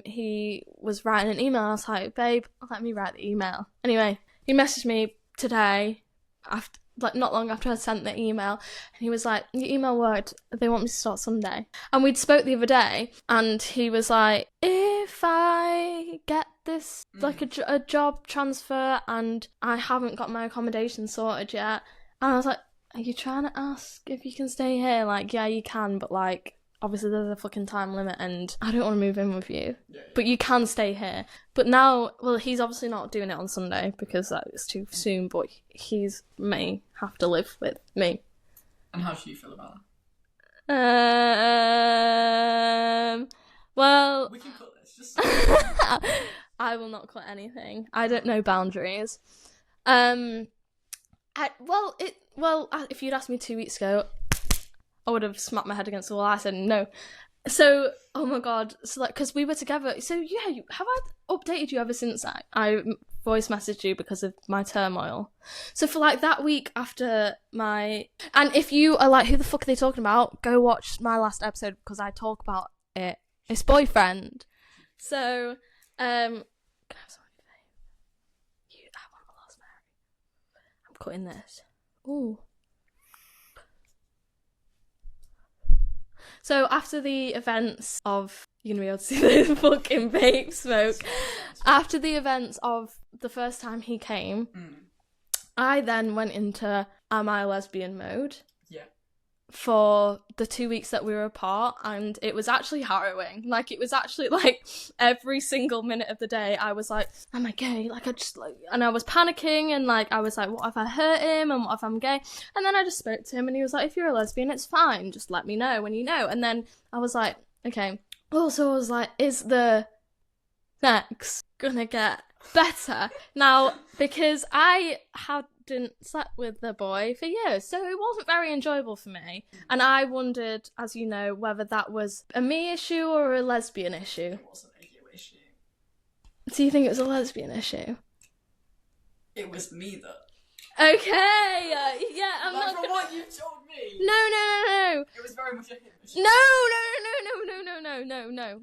he was writing an email. I was like, babe, let me write the email. Anyway, he messaged me today, after, like, not long after I sent the email, and he was like, your email worked, they want me to start Sunday. And we'd spoke the other day, and he was like, if I get this, like, a job transfer and I haven't got my accommodation sorted yet, and I was like, are you trying to ask if you can stay here? Like, yeah, you can, but, like, obviously there's a fucking time limit and I don't want to move in with you. Yeah. But you can stay here. But now, well, he's obviously not doing it on Sunday because that is too soon, but may have to live with me. And how do you feel about Well, that? We can cut this. Just I will not cut anything. I don't know boundaries. If you'd asked me 2 weeks ago, I would have smacked my head against the wall. I said no. So, oh my god, so like, because we were together. So yeah, have I updated you ever since I voice messaged you because of my turmoil? So for like that week after my, and if you are like, who the fuck are they talking about? Go watch my last episode because I talk about it. It's boyfriend. So, can I have some of your fave? I want a raspberry. I'm cutting this. Ooh. So after the events of, you're going to be able to see the fucking vape smoke. After the events of the first time he came, I then went into am I a lesbian mode. Yeah. For the 2 weeks that we were apart, and it was actually harrowing. Like, it was actually like every single minute of the day I was like, am I gay? Like, I just like, and I was panicking, and like I was like, what if I hurt him, and what if I'm gay? And then I just spoke to him and he was like, if you're a lesbian, it's fine, just let me know when you know. And then I was like, okay. Also, I was like, is the sex gonna get better? Now, because I hadn't slept with the boy for years, so it wasn't very enjoyable for me. And I wondered, as you know, whether that was a me issue or a lesbian issue. It wasn't a you issue. Do you think it was a lesbian issue? It was me that. Okay, yeah, I'm Like, not from gonna... what you told me. No. It was very much a him issue.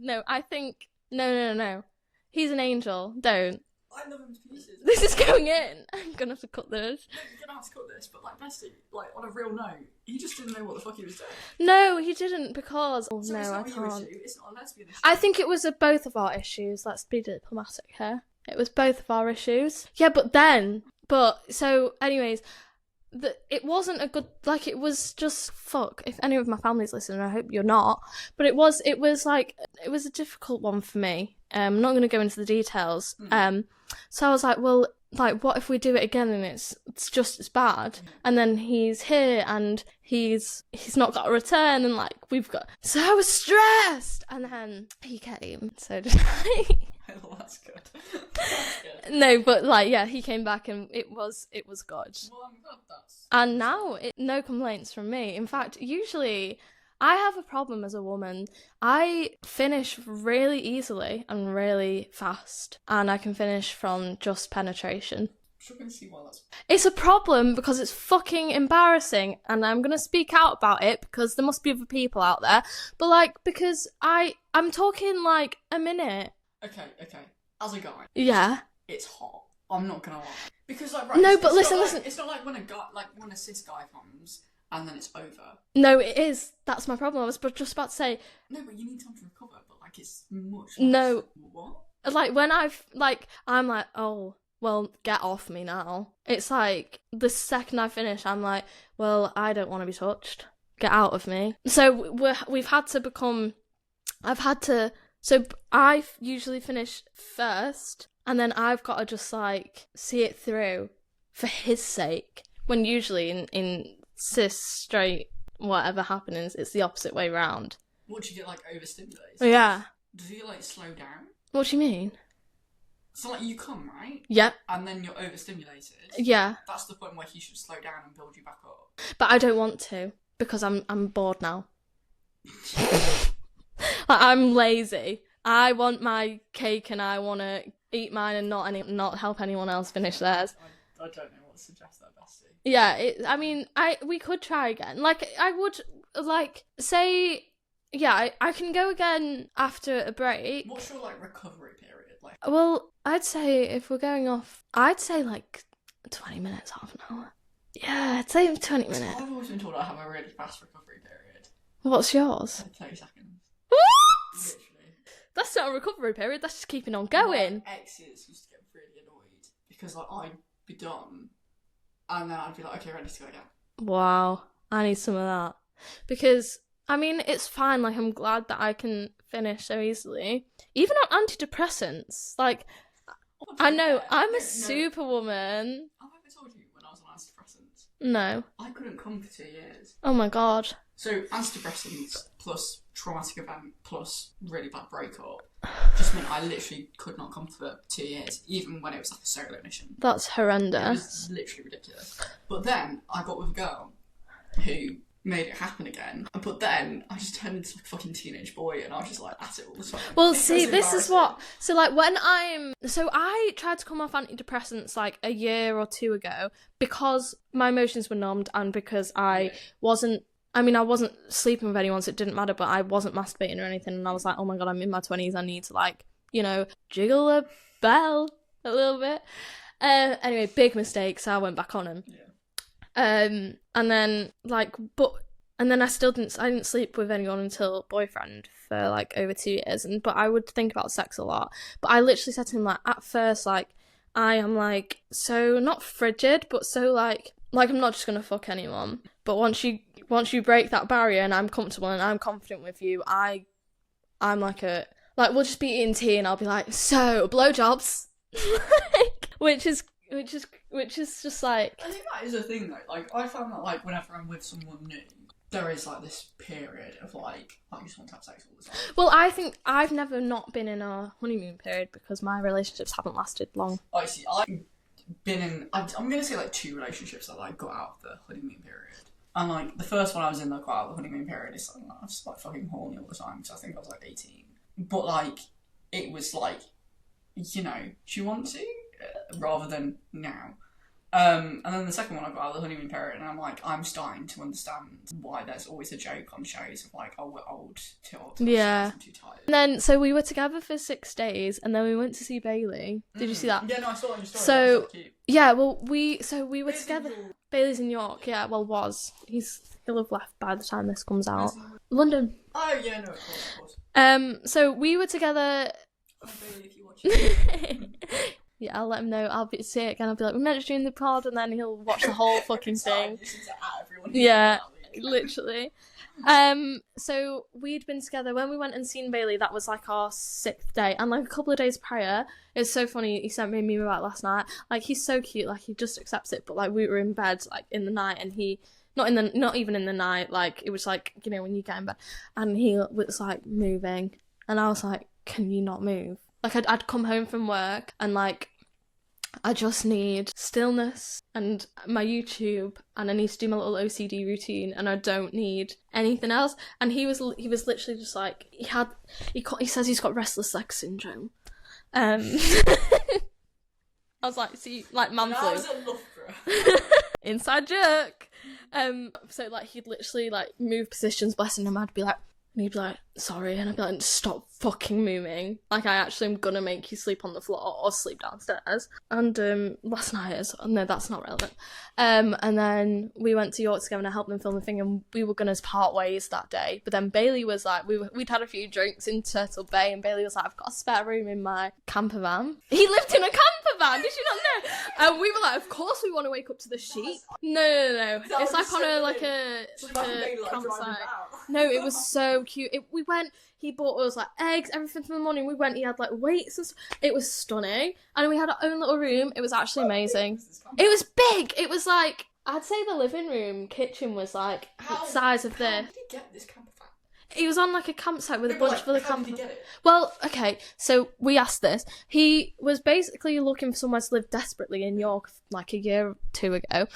No. I think... No. He's an angel. Don't. I love him to pieces. This is going in. I'm gonna have to cut this. No, you're gonna have to cut this, but like, Bessie, like, on a real note, he just didn't know what the fuck he was doing. No, he didn't, because... Oh, So no, it's not I a you can't. issue, it's not a lesbian issue. I think it was both of our issues. Let's be diplomatic here. It was both of our issues. Yeah, so anyways, it wasn't a good, like, it was just, fuck, if any of my family's listening, I hope you're not, but it was a difficult one for me. I'm not going to go into the details. So I was like, well, like, what if we do it again and it's just as bad? And then he's here and he's not got a return, and like, so I was stressed, and then he came, so did I. Well, that's good. That's good. No, but like, yeah, he came back and it was good. Well, I'm glad that's... And now, no complaints from me. In fact, usually I have a problem as a woman. I finish really easily and really fast, and I can finish from just penetration. I'm going to see why that's... It's a problem because it's fucking embarrassing, and I'm going to speak out about it because there must be other people out there. But, like, because I'm talking, like, a minute. Okay. As a guy... Yeah. It's hot. I'm not going to lie. Because, like, right... No, but listen. It's not like when when a cis guy comes and then it's over. No, it is. That's my problem. I was just about to say... No, but you need time to recover, but, like, it's much less... No. What? Like, when I'm like, oh... well, get off me now. It's like, the second I finish, I'm like, well, I don't want to be touched. Get out of me. So we've had to become... So I usually finish first, and then I've got to just, like, see it through for his sake. When usually in cis, straight, whatever happenings, it's the opposite way round. What, do you get, like, overstimulated? Yeah. Does he, like, slow down? What do you mean? So, like, you come, right? Yep. And then you're overstimulated. Yeah. That's the point where he should slow down and build you back up. But I don't want to, because I'm bored now. Like, I'm lazy. I want my cake and I want to eat mine and not help anyone else finish theirs. I don't know what to suggest there, Bestie. Yeah, we could try again. Like, I would, like, say... Yeah, I can go again after a break. What's your, like, recovery period? Like, well, I'd say if we're going off, I'd say, like, 20 minutes, half an hour. Yeah, I'd say 20 minutes. I've always been told I have a really fast recovery period. What's yours? Like 30 seconds. What? Literally. That's not a recovery period, that's just keeping on going. My exes used to get really annoyed because, like, I'd be done and then I'd be like, okay, ready to go again. Wow, I need some of that. Because... I mean, it's fine, like, I'm glad that I can finish so easily. Even on antidepressants, like, I know, I'm a superwoman. Have I ever told you when I was on antidepressants? No. I couldn't come for 2 years. Oh my god. So, antidepressants plus traumatic event plus really bad breakup just meant I literally could not come for 2 years, even when it was like a solo mission. That's horrendous. It was literally ridiculous. But then, I got with a girl who... made it happen again, but then I just turned into a fucking teenage boy and I was just like at it all the time. Well, see, this is what... So, like, I tried to come off antidepressants, like, a year or two ago because my emotions were numbed and because I wasn't sleeping with anyone, so it didn't matter, but I wasn't masturbating or anything, and I was like, oh my god, I'm in my 20s, I need to, like, you know, jiggle a bell a little bit. Anyway, big mistake, so I went back on him. Yeah. And then, like, and then I didn't sleep with anyone until boyfriend for, like, over 2 years, but I would think about sex a lot. But I literally said to him, like, at first, like, I am, like, so, not frigid, but so, like, I'm not just gonna fuck anyone. But once you break that barrier and I'm comfortable and I'm confident with you, I'm like we'll just be eating tea and I'll be like, so, blowjobs. which is just like... I think that is a thing though. Like, I found that, like, whenever I'm with someone new, there is, like, this period of, like, I just want to have sex all the time. Well, I think I've never not been in a honeymoon period because my relationships haven't lasted long. I see. I've been in, I'm going to say, like, 2 relationships that, like, got out of the honeymoon period. And, like, the first one I was in that got out of the honeymoon period is something like, I was, like, fucking horny all the time because I think I was, like, 18. But, like, it was, like, you know, do you want to? Rather than now. And then the second one I got out of the honeymoon period, and I'm like, I'm starting to understand why there's always a joke on shows of like, oh, we're old, too old, yeah. I'm too tired. And then, so we were together for 6 days, and then we went to see Bailey. Did you see that? Yeah, no, I saw it on your story. So, that was so cute. Yeah, well, we were Bailey's together. in York. Bailey's in York, yeah, well, was. He'll have left by the time this comes out. London. Oh, yeah, no, of course. So we were together... Hi, Bailey, if you watch it. Yeah, I'll let him know. I'll see it again. I'll be like, we meant to do the pod, and then he'll watch the whole fucking thing. Yeah, literally. So we'd been together when we went and seen Bailey. That was like our 6th day, and like a couple of days prior, it's so funny. He sent me a meme about last night. Like, he's so cute. Like, he just accepts it. But like, we were in bed like in the night, and he not even in the night. Like, it was like, you know, when you get in bed, and he was like moving, and I was like, can you not move? Like, I'd come home from work, and like, I just need stillness and my YouTube, and I need to do my little OCD routine, and I don't need anything else. And he was literally just like, he says he's got restless leg syndrome. I was like, see, like man flu. I was at Loughborough. Inside joke. So like he'd literally like move positions, blessing him. I'd be like, and he'd be like, sorry, and I'd be like, stop fucking moving. Like, I actually am gonna make you sleep on the floor or sleep downstairs. And last night, no, that's not relevant. And then we went to York together and I helped them film the thing, and we were gonna part ways that day. But then Bailey was like, we'd had a few drinks in Turtle Bay, and Bailey was like, I've got a spare room in my camper van. He lived in a camper van, did you not know? And we were like, of course we want to wake up to the sheep. No. It's like on a campsite. No, it was so cute. He bought us like eggs, everything from the morning. We went, he had like weights and stuff. It was stunning. And we had our own little room. It was actually amazing. It was big. It was like, I'd say the living room kitchen was like the size of this. How did he get this camper van? He was on like a campsite with a bunch of other How did he campers. get it? Well, okay, so we asked this. He was basically looking for somewhere to live desperately in York like a year or two ago.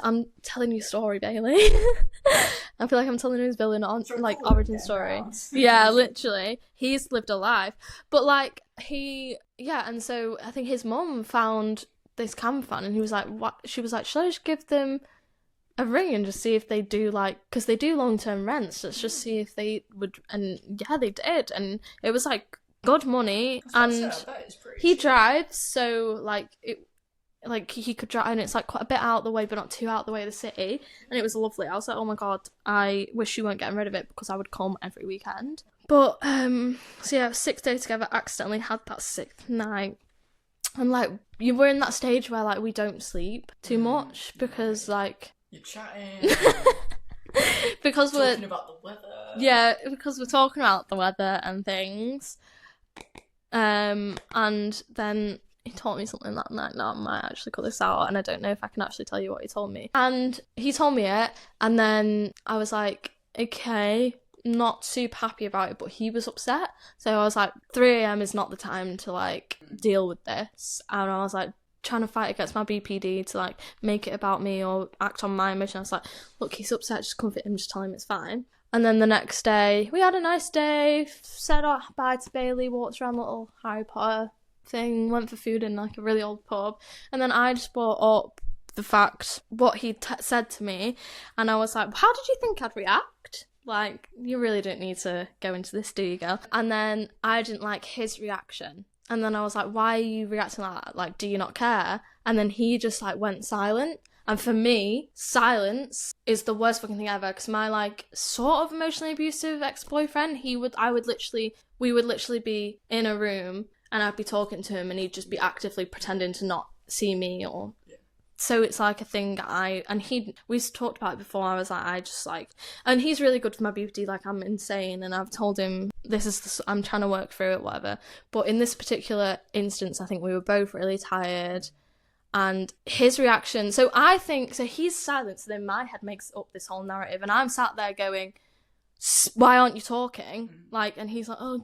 I'm telling you a story, Bailey. I feel like I'm telling you his villain origin story. Yeah, literally. He's lived a life. But like and so I think his mum found this camper van, and he was like, what? She was like, should I just give them a ring and just see if they do, like, because they do long-term rents, let's just see if they would. And yeah, they did, and it was like good money. And he drives, so like he could drive, and it's like quite a bit out of the way but not too out of the way of the city, and it was lovely. I was like, oh my god, I wish you weren't getting rid of it, because I would come every weekend. But so yeah, 6 days together, accidentally had that 6th night. And like, you were in that stage where like we don't sleep too much because like you're chatting. because we're talking about the weather. Yeah, because we're talking about the weather and things. And then he told me something that night. Now I might actually cut this out, and I don't know if I can actually tell you what he told me. And he told me it, and then I was like, okay, not super happy about it, but he was upset. So I was like, 3 a.m. is not the time to like deal with this. And I was like, trying to fight against my BPD to like make it about me or act on my emotion. I was like, look, he's upset, just comfort him, just tell him it's fine. And then the next day we had a nice day, said bye to Bailey, walked around the little Harry Potter thing, went for food in like a really old pub, and then I just brought up the fact what he said to me, and I was like, how did you think I'd react? Like, you really don't need to go into this, do you, girl? And then I didn't like his reaction. And then I was like, why are you reacting like that? Like, do you not care? And then he just, like, went silent. And for me, silence is the worst fucking thing ever. Because my, like, sort of emotionally abusive ex-boyfriend, we would literally be in a room and I'd be talking to him and he'd just be actively pretending to not see me or... So it's like a thing we talked about it before. I was like, I just like, and he's really good for my beauty. Like, I'm insane, and I've told him I'm trying to work through it, whatever. But in this particular instance, I think we were both really tired, and his reaction. So I think he's silent. So then my head makes up this whole narrative, and I'm sat there going, why aren't you talking? Like, and he's like, oh,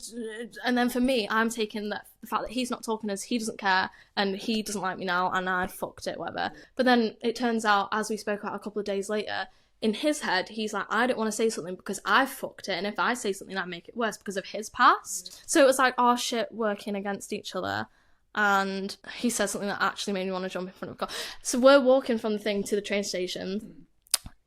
and then for me, I'm taking the fact that he's not talking as he doesn't care and he doesn't like me now and I fucked it, whatever. But then it turns out, as we spoke about a couple of days later, in his head, he's like, I don't want to say something because I fucked it, and if I say something, I make it worse because of his past. So it was like our shit working against each other. And he said something that actually made me want to jump in front of a car. So we're walking from the thing to the train station,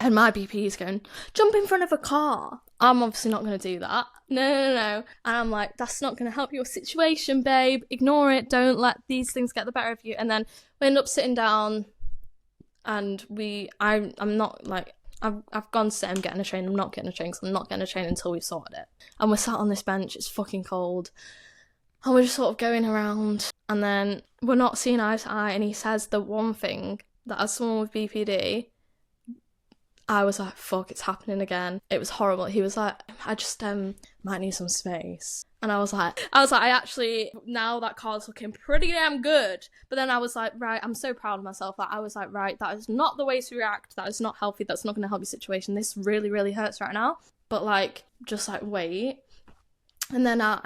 and my BP is going, jump in front of a car. I'm obviously not going to do that. No. And I'm like, that's not going to help your situation, babe. Ignore it. Don't let these things get the better of you. And then we end up sitting down, and I'm not like, I've gone to say I'm getting a train. I'm not getting a train because I'm not getting a train until we've sorted it. And we're sat on this bench. It's fucking cold. And we're just sort of going around. And then we're not seeing eye to eye. And he says the one thing that as someone with BPD, I was like, fuck, it's happening again. It was horrible. He was like, I just might need some space. And I was like, I actually, now that car's looking pretty damn good. But then I was like, right, I'm so proud of myself. Like, I was like, right, that is not the way to react. That is not healthy. That's not going to help your situation. This really, really hurts right now. But like, just like, wait. And then I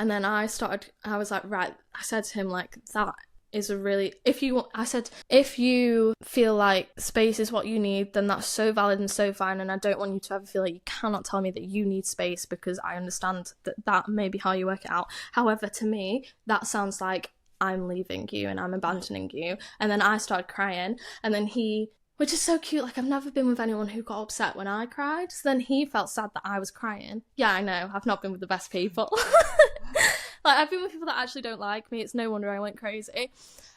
was like, right, I said to him like, that is a really, if you feel like space is what you need, then that's so valid and so fine, and I don't want you to ever feel like you cannot tell me that you need space, because I understand that may be how you work it out. However, to me, that sounds like I'm leaving you and I'm abandoning you. And then I started crying, and then which is so cute, like I've never been with anyone who got upset when I cried, so then he felt sad that I was crying. Yeah, I know, I've not been with the best people. Like, I've been with people that actually don't like me. It's no wonder I went crazy.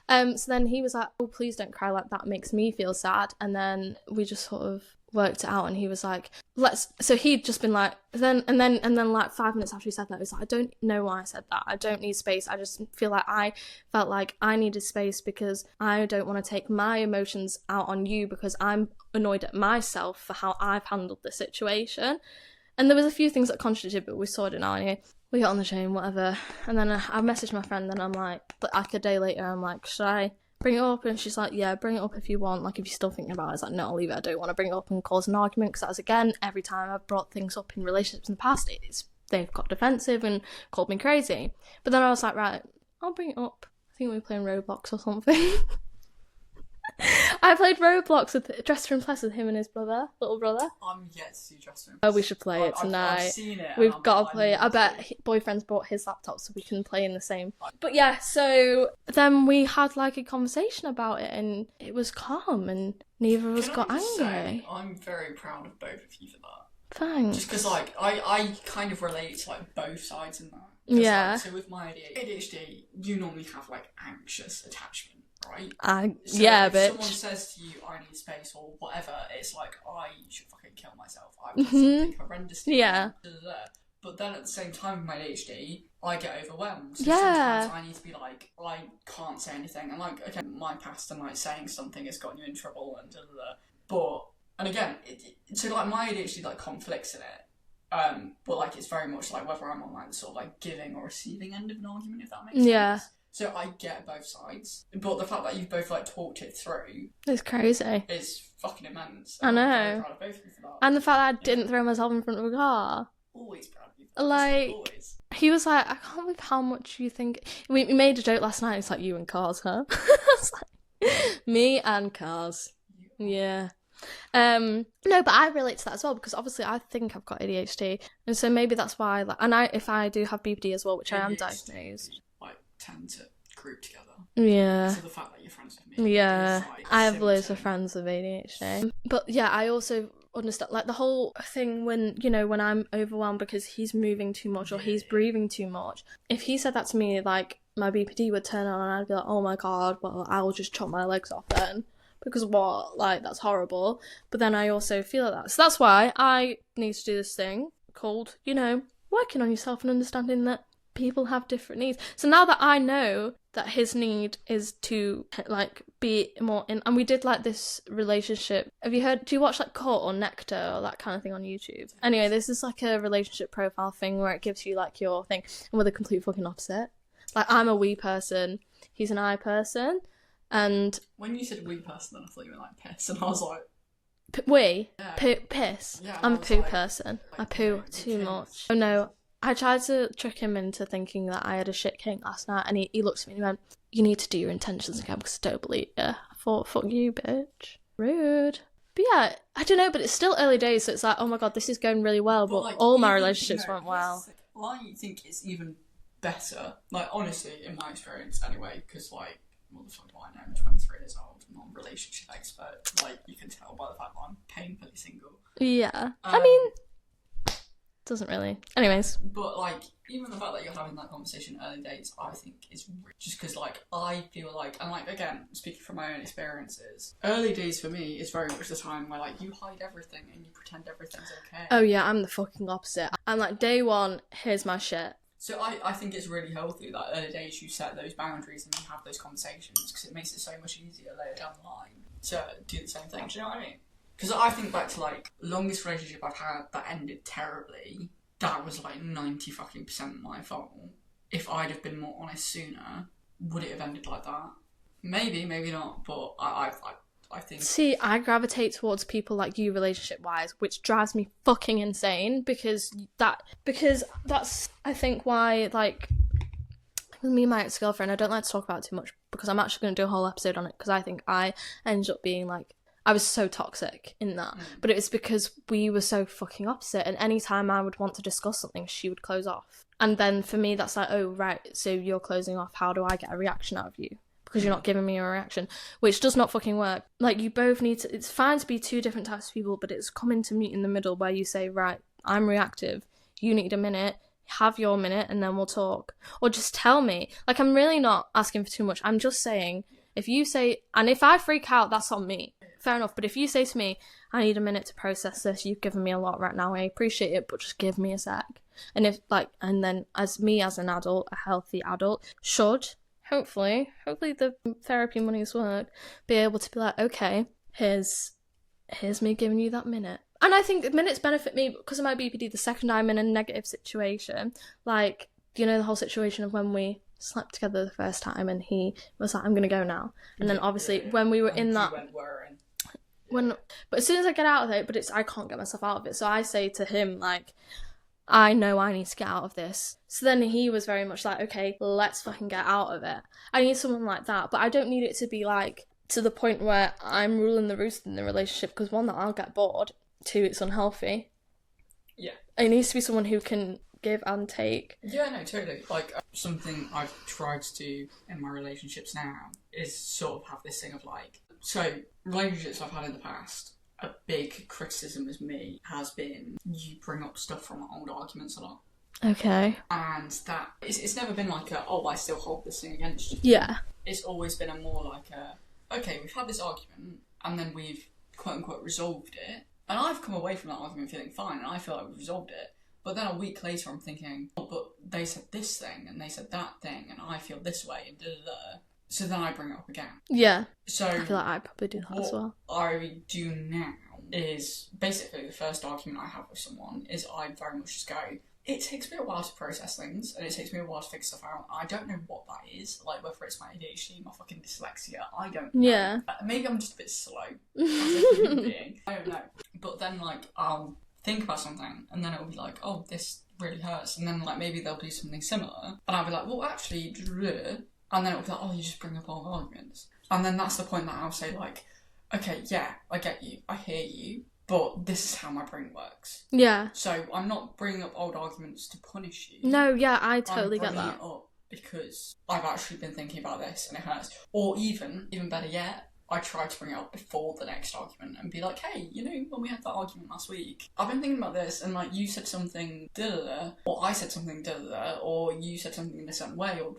So then he was like, oh, please don't cry, like that makes me feel sad. And then we just sort of worked it out, and he was like, so he'd just been like, then like 5 minutes after he said that, he was like, I don't know why I said that, I don't need space, I just feel like I felt like I needed space because I don't want to take my emotions out on you, because I'm annoyed at myself for how I've handled the situation. And there was a few things that contradicted, but we sorted it out anyway. We got on the train, whatever, and then I messaged my friend, and I'm like a day later, I'm like, should I bring it up? And she's like, yeah, bring it up if you want, like if you're still thinking about it. It's like, no, I'll leave it, I don't want to bring it up and cause an argument, because that's, again, every time I've brought things up in relationships in the past, they've got defensive and called me crazy. But then I was like, right, I'll bring it up. I think we were playing Roblox or something. I played Roblox with Dressed for Impress with him and his little brother. I'm yet to see Dressed for Impress. Oh, we should play it tonight. I've seen it. We've got to play it. I bet boyfriend's brought his laptop so we can play in the same. But yeah, so then we had like a conversation about it, and it was calm, and neither of us got angry. I'm very proud of both of you for that. Thanks. Just because like I kind of relate to like both sides in that. Yeah. Like, so with my ADHD, you normally have like anxious attachment. Right? So yeah, if bitch. someone says to you, I need space or whatever, it's like, I should fucking kill myself. I've done something horrendous. Yeah. But then at the same time, with my ADHD, I get overwhelmed. So yeah. sometimes I need to be like, I can't say anything. And like, okay, my past and like saying something has gotten you in trouble and But, and again, so like my ADHD like conflicts in it. But like it's very much like whether I'm on like the sort of like giving or receiving end of an argument, if that makes sense. Yeah. So I get both sides, but the fact that you've both like talked it through is crazy. Is fucking immense. I know. I'm very proud of both of you for that. And the fact that I didn't throw myself in front of a car. Always proud of you. For that. Like, always. He was like, I can't believe how much you think. We made a joke last night. It's like, you and cars, huh? I was like, me and cars. Yeah. No, but I relate to that as well, because obviously I think I've got ADHD, and so maybe that's why. Like, and if I do have BPD as well, which I am diagnosed. Tend to group together. Yeah. So the fact that you're friends with me. Yeah. Like, I have loads of friends with ADHD. But yeah, I also understand like the whole thing when I'm overwhelmed because he's moving too much or he's breathing too much. If he said that to me, like my BPD would turn on and I'd be like, oh my god, well I'll just chop my legs off then. Because what? Like, that's horrible. But then I also feel that. So that's why I need to do this thing called, working on yourself and understanding that people have different needs. So now that I know that his need is to like be more in, and we did like this relationship. Do you watch like Court or Nectar or that kind of thing on YouTube? Anyway, this is like a relationship profile thing where it gives you like your thing, and we're the complete fucking opposite. Like I'm a we person, he's an I person, and when you said we person, then I thought you were like piss, and I was like. Piss. Yeah, I'm a poo like, person. I poo too much. Oh no. I tried to trick him into thinking that I had a shit kink last night, and he looked at me and he went, you need to do your intentions again because I don't believe you. I thought, fuck you, bitch. Rude. But yeah, I don't know, but it's still early days, so it's like, oh my god, this is going really well, but like, all my relationships went well. I think it's even better, like, honestly, in my experience anyway, because, like, what the fuck do I know? I'm 23 years old, I'm not a relationship expert. Like, you can tell by the fact that I'm painfully single. Yeah. I mean... doesn't really. Anyways. But, like, even the fact that you're having that conversation early days, I think is just because, like, I feel like, and, like, again, speaking from my own experiences, early days for me is very much the time where, like, you hide everything and you pretend everything's okay. Oh, yeah, I'm the fucking opposite. I'm like, day one, here's my shit. So I think it's really healthy that early days you set those boundaries and you have those conversations because it makes it so much easier later down the line to do the same thing. Do you know what I mean? Because I think back to, like, longest relationship I've had that ended terribly, that was, like, 90% my fault. If I'd have been more honest sooner, would it have ended like that? Maybe, maybe not, but I think... See, I gravitate towards people like you relationship-wise, which drives me fucking insane, because that's, I think, why, like, with me and my ex-girlfriend, I don't like to talk about it too much, because I'm actually going to do a whole episode on it, because I think I ended up being like, I was so toxic in that. But it was because we were so fucking opposite, and anytime I would want to discuss something, she would close off. And then for me, that's like, oh, right, so you're closing off, how do I get a reaction out of you? Because you're not giving me a reaction, which does not fucking work. Like, you both need to, it's fine to be two different types of people, but it's coming to meet in the middle where you say, right, I'm reactive, you need a minute, have your minute, and then we'll talk. Or just tell me. Like, I'm really not asking for too much. I'm just saying, if you say, and if I freak out, that's on me. Fair enough. But if you say to me, I need a minute to process this, you've given me a lot right now, I appreciate it, but just give me a sec. And if, like, and then as me as an adult, a healthy adult, should, hopefully the therapy money's work, be able to be like, okay, here's me giving you that minute. And I think minutes benefit me because of my BPD the second I'm in a negative situation. Like, you know, the whole situation of when we slept together the first time and he was like, I'm going to go now. And then obviously when we were in that... But as soon as I get out of it, but I can't get myself out of it. So I say to him, like, I know I need to get out of this. So then he was very much like, okay, let's fucking get out of it. I need someone like that, but I don't need it to be like to the point where I'm ruling the roost in the relationship, because one, that I'll get bored, two, it's unhealthy. Yeah. It needs to be someone who can give and take. Yeah, no, totally. Like, something I've tried to do in my relationships now is sort of have this thing of like, so relationships I've had in the past, a big criticism of me has been you bring up stuff from old arguments a lot. Okay. And that it's never been like a, oh, I still hold this thing against you. Yeah. It's always been a more like a, okay, we've had this argument and then we've quote unquote resolved it, and I've come away from that argument feeling fine and I feel like we've resolved it. But then a week later I'm thinking, oh, but they said this thing and they said that thing and I feel this way and da-da-da. So then I bring it up again. Yeah. So I feel like I probably do that as well. What I do now is basically the first argument I have with someone is I very much just go, it takes me a while to process things and it takes me a while to figure stuff out. I don't know what that is, like whether it's my ADHD, my fucking dyslexia, I don't know. Yeah. Maybe I'm just a bit slow as a human being. I don't know. But then like I'll think about something and then it'll be like, oh, this really hurts, and then like maybe they'll do something similar and I'll be like, well actually, and then it'll be like, oh, you just bring up old arguments. And then that's the point that I'll say like, okay, yeah, I get you, I hear you, but this is how my brain works. Yeah. So I'm not bringing up old arguments to punish you. No, yeah, I totally get that. I'm bringing it up because I've actually been thinking about this and it hurts. Or even better yet, I try to bring it up before the next argument and be like, hey, you know, when we had that argument last week, I've been thinking about this and like you said something da-da-da, or I said something da-da-da, or you said something in a certain way, or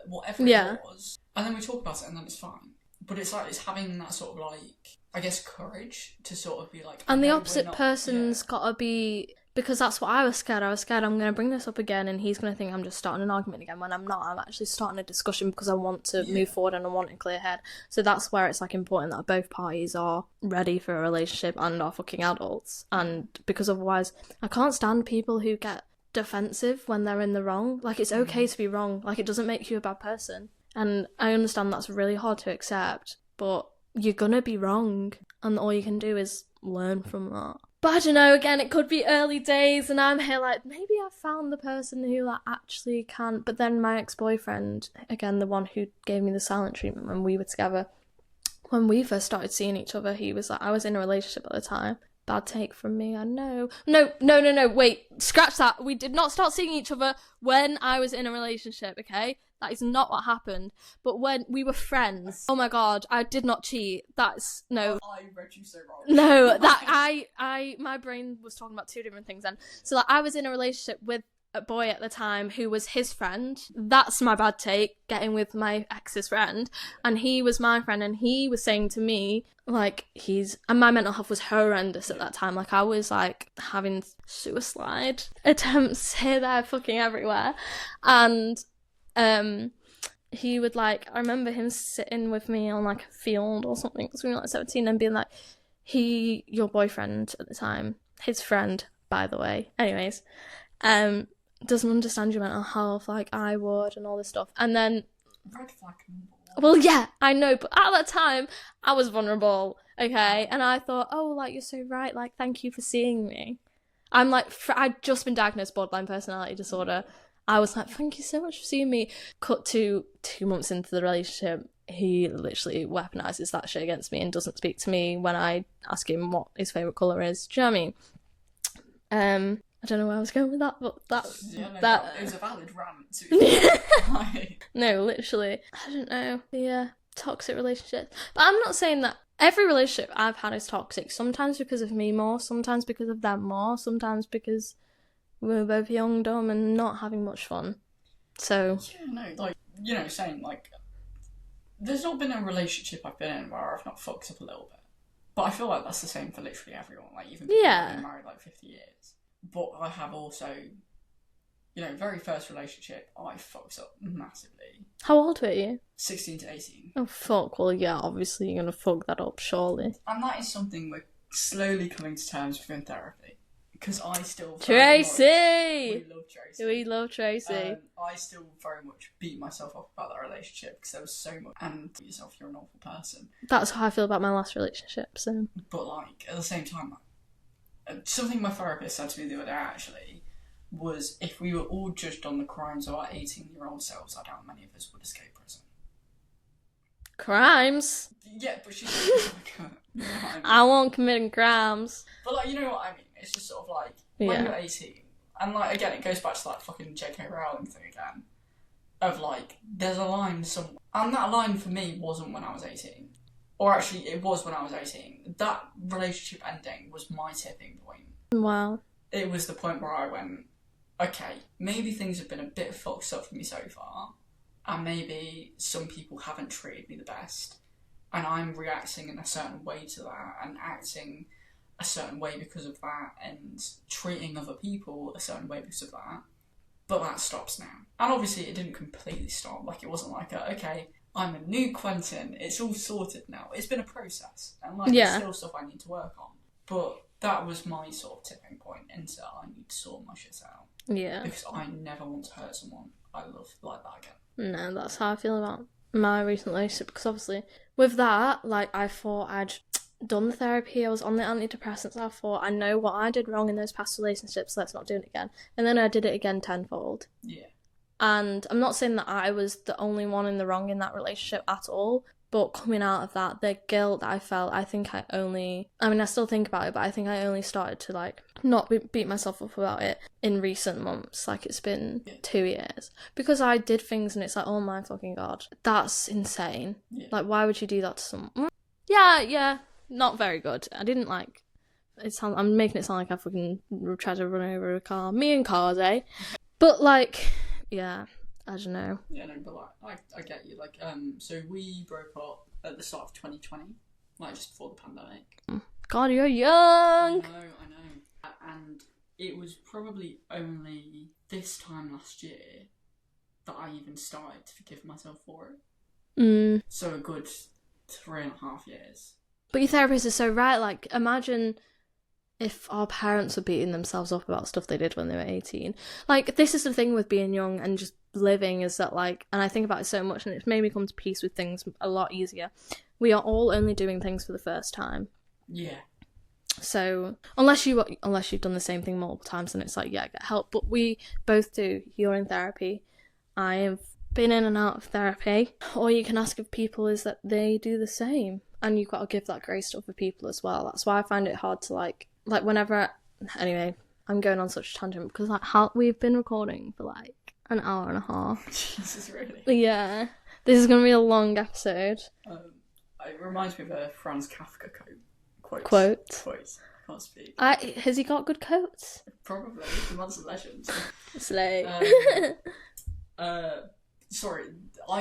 whatever it was. And then we talk about it and then it's fine. But it's like, it's having that sort of like, I guess, courage to sort of be like... And the opposite person's gotta be... Because that's what I was scared. I was scared I'm going to bring this up again and he's going to think I'm just starting an argument again, when I'm not. I'm actually starting a discussion because I want to move forward and I want a clear head. So that's where it's like important that both parties are ready for a relationship and are fucking adults. And because otherwise, I can't stand people who get defensive when they're in the wrong. Like, it's okay to be wrong. Like, it doesn't make you a bad person. And I understand that's really hard to accept, but you're going to be wrong. And all you can do is learn from that. But I don't know, again, it could be early days and I'm here like, maybe I've found the person who like, actually can. But then my ex-boyfriend, again, the one who gave me the silent treatment when we were together, when we first started seeing each other, he was like, I was in a relationship at the time. Bad take from me, I know. No, wait, scratch that. We did not start seeing each other when I was in a relationship, okay? That is not what happened. But when we were friends, oh my god, I did not cheat. That's, no. I read you so wrong. No, that, my brain was talking about two different things then. So like, I was in a relationship with a boy at the time who was his friend. That's my bad take, getting with my ex's friend. And he was my friend and he was saying to me, like, and my mental health was horrendous at that time. Like, I was like having suicide attempts here, there, fucking everywhere. And he would like, I remember him sitting with me on like a field or something because we were like 17 and being like, your boyfriend at the time, his friend, by the way, anyways, doesn't understand your mental health like I would and all this stuff. And then red flag. Well, yeah, I know, but at that time I was vulnerable, okay, and I thought, oh, like, you're so right, like, thank you for seeing me. I'm like, I'd just been diagnosed borderline personality disorder, I was like, thank you so much for seeing me. Cut to 2 months into the relationship, he literally weaponizes that shit against me and doesn't speak to me when I ask him what his favourite colour is. Do you know what I mean? I don't know where I was going with that, but that it was a valid rant. No, literally. I don't know. Yeah, toxic relationships. But I'm not saying that every relationship I've had is toxic. Sometimes because of me more, sometimes because of them more, sometimes because we're both young, dumb, and not having much fun. So... Yeah, no, like, you know, saying, like, there's not been a relationship I've been in where I've not fucked up a little bit. But I feel like that's the same for literally everyone. Like, even people who've been married, like, 50 years. But I have also, you know, very first relationship, I fucked up massively. How old were you? 16 to 18. Oh, fuck. Well, yeah, obviously you're going to fuck that up, surely. And that is something we're slowly coming to terms with in therapy. Because I still... Tracy! We love Tracy. We love Tracy. I still very much beat myself up about that relationship because there was so much... And yourself, you're an awful person. That's how I feel about my last relationship, so... But, like, at the same time... Something my therapist said to me the other day, actually, was if we were all judged on the crimes of our 18-year-old selves, I doubt many of us would escape prison. Crimes? Yeah, but she's like, you know what I mean? I won't commit crimes. But, like, you know what I mean? It's just sort of like, when you're 18, and, like, again, it goes back to that fucking J.K. Rowling thing again, of, like, there's a line somewhere. And that line for me wasn't when I was 18. Or actually, it was when I was 18. That relationship ending was my tipping point. Wow. It was the point where I went, okay, maybe things have been a bit fucked up for me so far, and maybe some people haven't treated me the best, and I'm reacting in a certain way to that, and acting a certain way because of that, and treating other people a certain way because of that. But that stops now. And obviously it didn't completely stop. Like, it wasn't like, okay... I'm a new Quentin, it's all sorted now. It's been a process, and like there's still stuff I need to work on. But that was my sort of tipping point into I need to sort my shit out. Yeah. Because I never want to hurt someone I love like that again. No, that's how I feel about my recent relationship, because obviously with that, like, I thought I'd done the therapy, I was on the antidepressants, I thought I know what I did wrong in those past relationships, let's not do it again. And then I did it again tenfold. Yeah. And I'm not saying that I was the only one in the wrong in that relationship at all, but coming out of that, the guilt that I felt, I still think about it, but I think I only started to, like, not beat myself up about it in recent months. Like, it's been 2 years. Because I did things and it's like, oh my fucking God, that's insane. Yeah. Like, why would you do that to someone? Yeah, not very good. I didn't, like, I'm making it sound like I fucking tried to run over a car. Me and cars, eh? But, like... Yeah, I don't know. Yeah, no, but like, I get you. Like, so we broke up at the start of 2020, like just before the pandemic. God, you're young! I know. And it was probably only this time last year that I even started to forgive myself for it. So a good 3.5 years. But your therapist is so right. Like, imagine... if our parents were beating themselves up about stuff they did when they were 18. Like, this is the thing with being young and just living, is that, like, and I think about it so much, and it's made me come to peace with things a lot easier. We are all only doing things for the first time. Yeah. So, unless you've done the same thing multiple times, then it's like, yeah, get help. But we both do. You're in therapy. I have been in and out of therapy. All you can ask of people is that they do the same. And you've got to give that grace to other people as well. That's why I find it hard to, like whenever... Anyway, I'm going on such a tangent because, like, how we've been recording for, like, an hour and a half. Jesus, really? Yeah. This is going to be a long episode. It reminds me of a Franz Kafka Quote. I can't speak. Has he got good quotes? Probably. The man's a legend. Slay. Sorry, I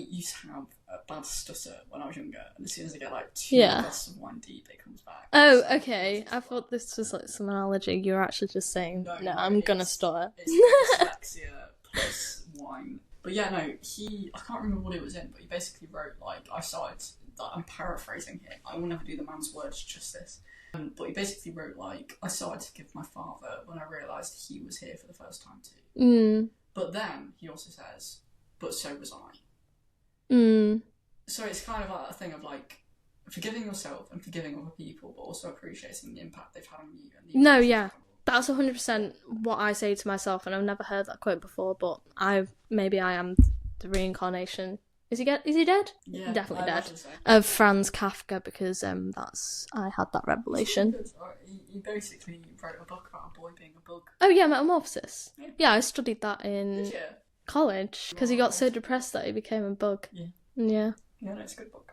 used to have a bad stutter when I was younger, and as soon as I get like 2 glasses of wine deep, it comes back. Oh, okay. I thought this was like some analogy. You're actually just saying, no, I'm gonna stutter. It's dyslexia plus wine. But yeah, no, I can't remember what it was in, but he basically wrote, like, I'm paraphrasing here, I will never do the man's words justice. But he basically wrote, like, I started to forgive my father when I realised he was here for the first time too. But then, he also says, but so was I. So it's kind of like a thing of, like, forgiving yourself and forgiving other people, but also appreciating the impact they've had on you. And That's 100% what I say to myself, and I've never heard that quote before, but maybe I am the reincarnation. Is he dead? Yeah, definitely dead. So. Of Franz Kafka, because I had that revelation. He basically wrote a book about a boy being a bug. Oh yeah, Metamorphosis. Yeah, I studied that in Did you? college because he got so depressed that he became a bug. Yeah. Yeah. Yeah, no, it's a good book.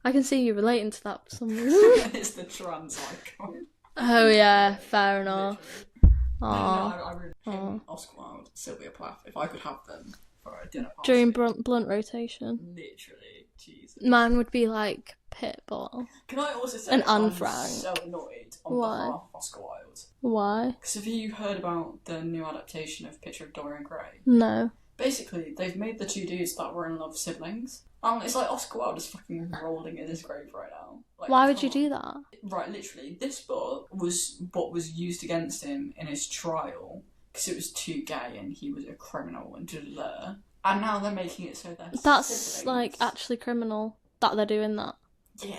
I can see you relating to that for some reason. It's the trans icon. Oh yeah, fair enough. No, I really him, Oscar Wilde, Sylvia Plath. If I could have them for a dinner party. During blunt rotation. Literally, Jesus. Mine would be like Pitbull. Can I also say and Anne I'm Frank. so annoyed on Why? behalf of Oscar Wilde. Why? Because have you heard about the new adaptation of Picture of Dorian Gray? No. Basically, they've made the two dudes that were in love siblings. It's like Oscar Wilde is fucking rolling in his grave right now. Like, why would you do that? Right, literally, this book was what was used against him in his trial because it was too gay and he was a criminal and da-da-da. And now they're making it so that's siblings. like actually criminal that they're doing that. Yeah,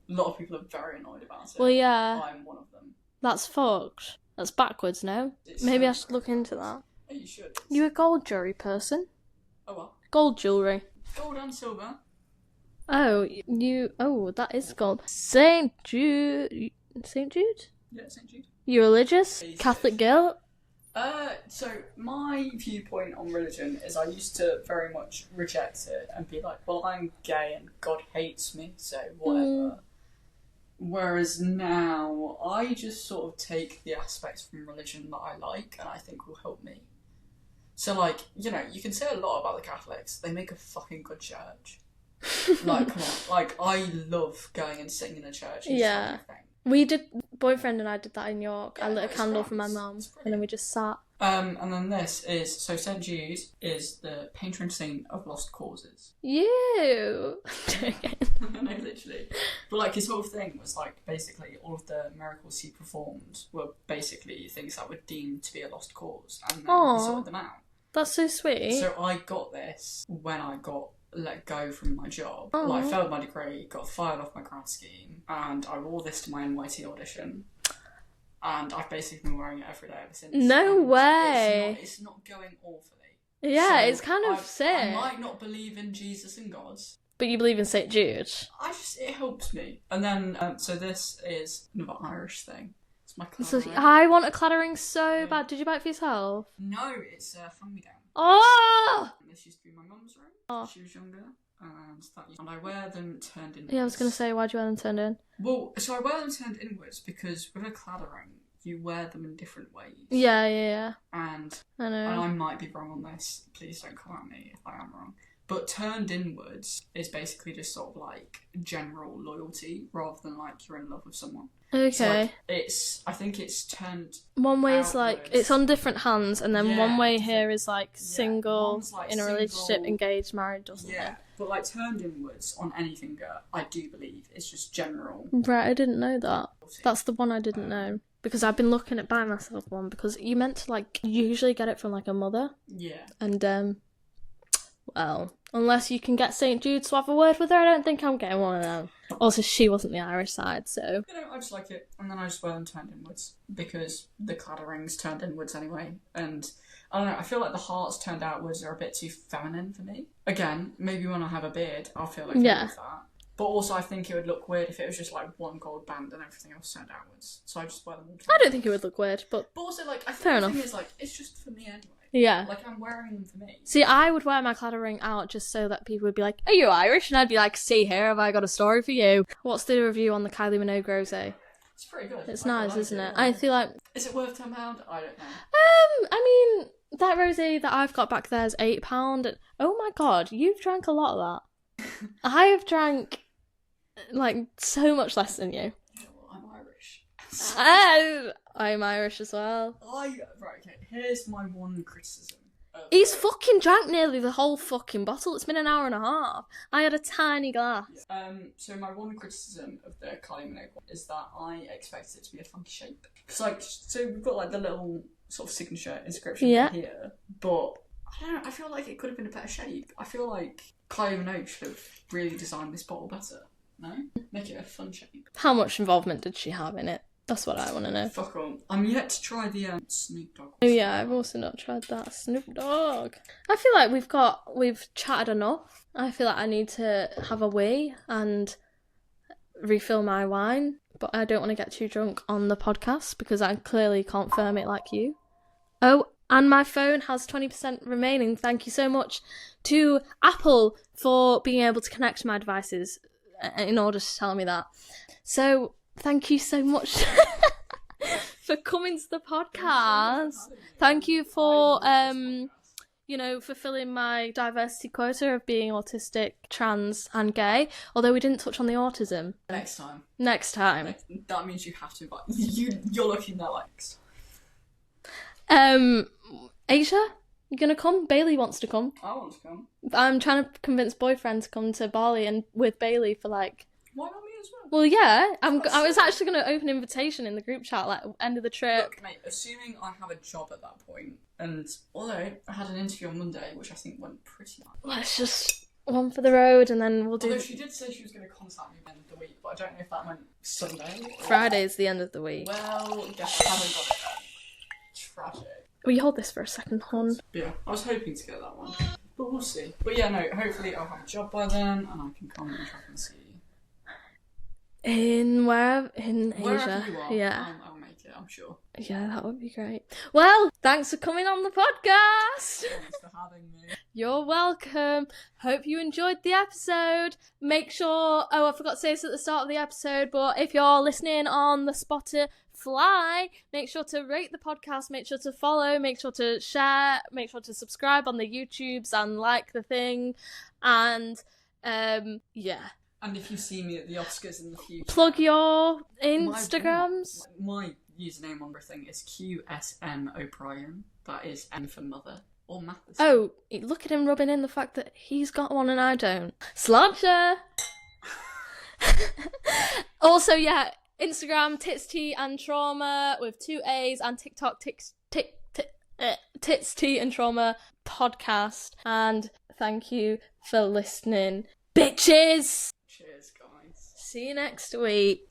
a lot of people are very annoyed about it. Well, yeah, I'm one of them. that's fucked. That's backwards, no? Maybe I should look into that. Yeah, you should. You a gold jewelry person? Oh what? Gold jewelry. Gold and silver. Oh, oh, that is gold. St. Jude? St. Jude? Yeah, St. Jude. You religious? Catholic girl? So my viewpoint on religion is I used to very much reject it and be like, well, I'm gay and God hates me, so whatever. Whereas now, I just sort of take the aspects from religion that I like and I think will help me. So, like, you know, you can say a lot about the Catholics. They make a fucking good church. Like, come on. Like, I love going and sitting in a church. Yeah. We did, boyfriend and I did that in York. Yeah, I lit a candle for my mum and then we just sat. And then this is, so St. Jude is the patron saint of lost causes. You. No, literally. But, like, his whole thing was, like, basically all of the miracles he performed were basically things that were deemed to be a lost cause. And then he sorted them out. That's so sweet. So I got this when I got let go from my job. Oh. Like, I failed my degree, got fired off my grad scheme, and I wore this to my NYT audition. And I've basically been wearing it every day ever since. No way. It's not going awfully. Yeah, So it's kind of sick. I might not believe in Jesus and God. But you believe in St. Jude? It helps me. And then, so this is another Irish thing. It's my So, claddering. I want a claddering so bad. Did you buy it for yourself? No, it's from me down. Oh! This used to be my mum's room. She was younger. And I wear them turned inwards. Yeah, I was going to say, why'd you wear them turned in? Well, so I wear them turned inwards because with a claddering, you wear them in different ways. Yeah. And I know. And I might be wrong on this. Please don't come at me if I am wrong. But turned inwards is basically just sort of like general loyalty rather than like you're in love with someone. Okay. So like I think it's turned. One way is outwards. like, it's on different hands, and then one way here is like single, one's like in a relationship, engaged, married, or something. Yeah, but like turned inwards on any finger, I do believe it's just general. Right, I didn't know that. That's the one I didn't know. Because I've been looking at buying myself one, because you meant to like usually get it from like a mother. Yeah. And well, unless you can get St. Jude to have a word with her, I don't think I'm getting one of them. Also, she wasn't the Irish side, so. You know, I just like it, and then I just wear them turned inwards because the claddering's turned inwards anyway, and I don't know, I feel like the hearts turned outwards are a bit too feminine for me. Again, maybe when I have a beard, I'll feel like with that. But also, I think it would look weird if it was just like one gold band and everything else turned outwards. So I just wear them all. I don't think it would look weird, but also, like, I think fair the enough. thing is, like, it's just for me anyway. Yeah. Like, I'm wearing them for me. See, I would wear my claddering out just so that people would be like, "Are you Irish?" And I'd be like, "See here, have I got a story for you?" What's the review on the Kylie Minogue rosé? It's pretty good. It's I nice, like isn't it? I feel like. Is it worth £10? I don't know. I mean, that rosé that I've got back there is £8. And, oh my god, you've drank a lot of that. I have drank like so much less than you. Yeah, well, I'm Irish. I'm Irish as well. Right, okay, here's my one criticism. He's fucking drank nearly the whole fucking bottle. It's been an hour and a half. I had a tiny glass. So my one criticism of the Kylie Minogue one is that I expected it to be a funky shape. Cause like, so we've got like the little sort of signature inscription here, but I don't know, I feel like it could have been a better shape. I feel like Kylie Minogue should have really designed this bottle better. No? Make it a fun shape. How much involvement did she have in it? That's what I want to know. Fuck on. I'm yet to try the Snoop Dogg. Oh yeah, I've also not tried that. Snoop Dogg. I feel like we've chatted enough. I feel like I need to have a wee and refill my wine, but I don't want to get too drunk on the podcast because I clearly can't firm it like you. Oh, and my phone has 20% remaining. Thank you so much to Apple for being able to connect my devices in order to tell me that. So thank you so much for coming to the podcast. Thank you for fulfilling my diversity quota of being autistic, trans, and gay. Although we didn't touch on the autism. Next time. That means you have to invite. You're looking there like. Asia, you gonna come? Bailey wants to come. I want to come. I'm trying to convince boyfriend to come to Bali and with Bailey for like. Why not me as well? Well, yeah, I was actually going to open an invitation in the group chat, like, end of the trip. Look, mate, assuming I have a job at that point, and although I had an interview on Monday, which I think went pretty well. Let's just one for the road, and then we'll do... Although she did say she was going to contact me at the end of the week, but I don't know if that meant Sunday. Friday's the end of the week. Well, guess I haven't got it then. Tragic. Will you hold this for a second, hon? Yeah, I was hoping to get that one, but we'll see. But yeah, no, hopefully I'll have a job by then, and I can come and track and see. In Asia. Wherever you are, yeah. I'll make it, I'm sure. Yeah, that would be great. Well, thanks for coming on the podcast. Thanks for having me. You're welcome. Hope you enjoyed the episode. Make sure... Oh, I forgot to say this at the start of the episode, but if you're listening on the Spotify, make sure to rate the podcast, make sure to follow, make sure to share, make sure to subscribe on the YouTubes and like the thing. And, yeah. And if you see me at the Oscars in the future... Plug your Instagrams. My username on everything is QSM O'Brien. That is M for mother. Or Matheson. Oh, look at him rubbing in the fact that he's got one and I don't. Sláinte! Also, yeah, Instagram, Tits, Tea and Trauma with 2 A's, and TikTok, Tits, Tea and Trauma podcast. And thank you for listening, bitches! Cheers, guys. See you next week.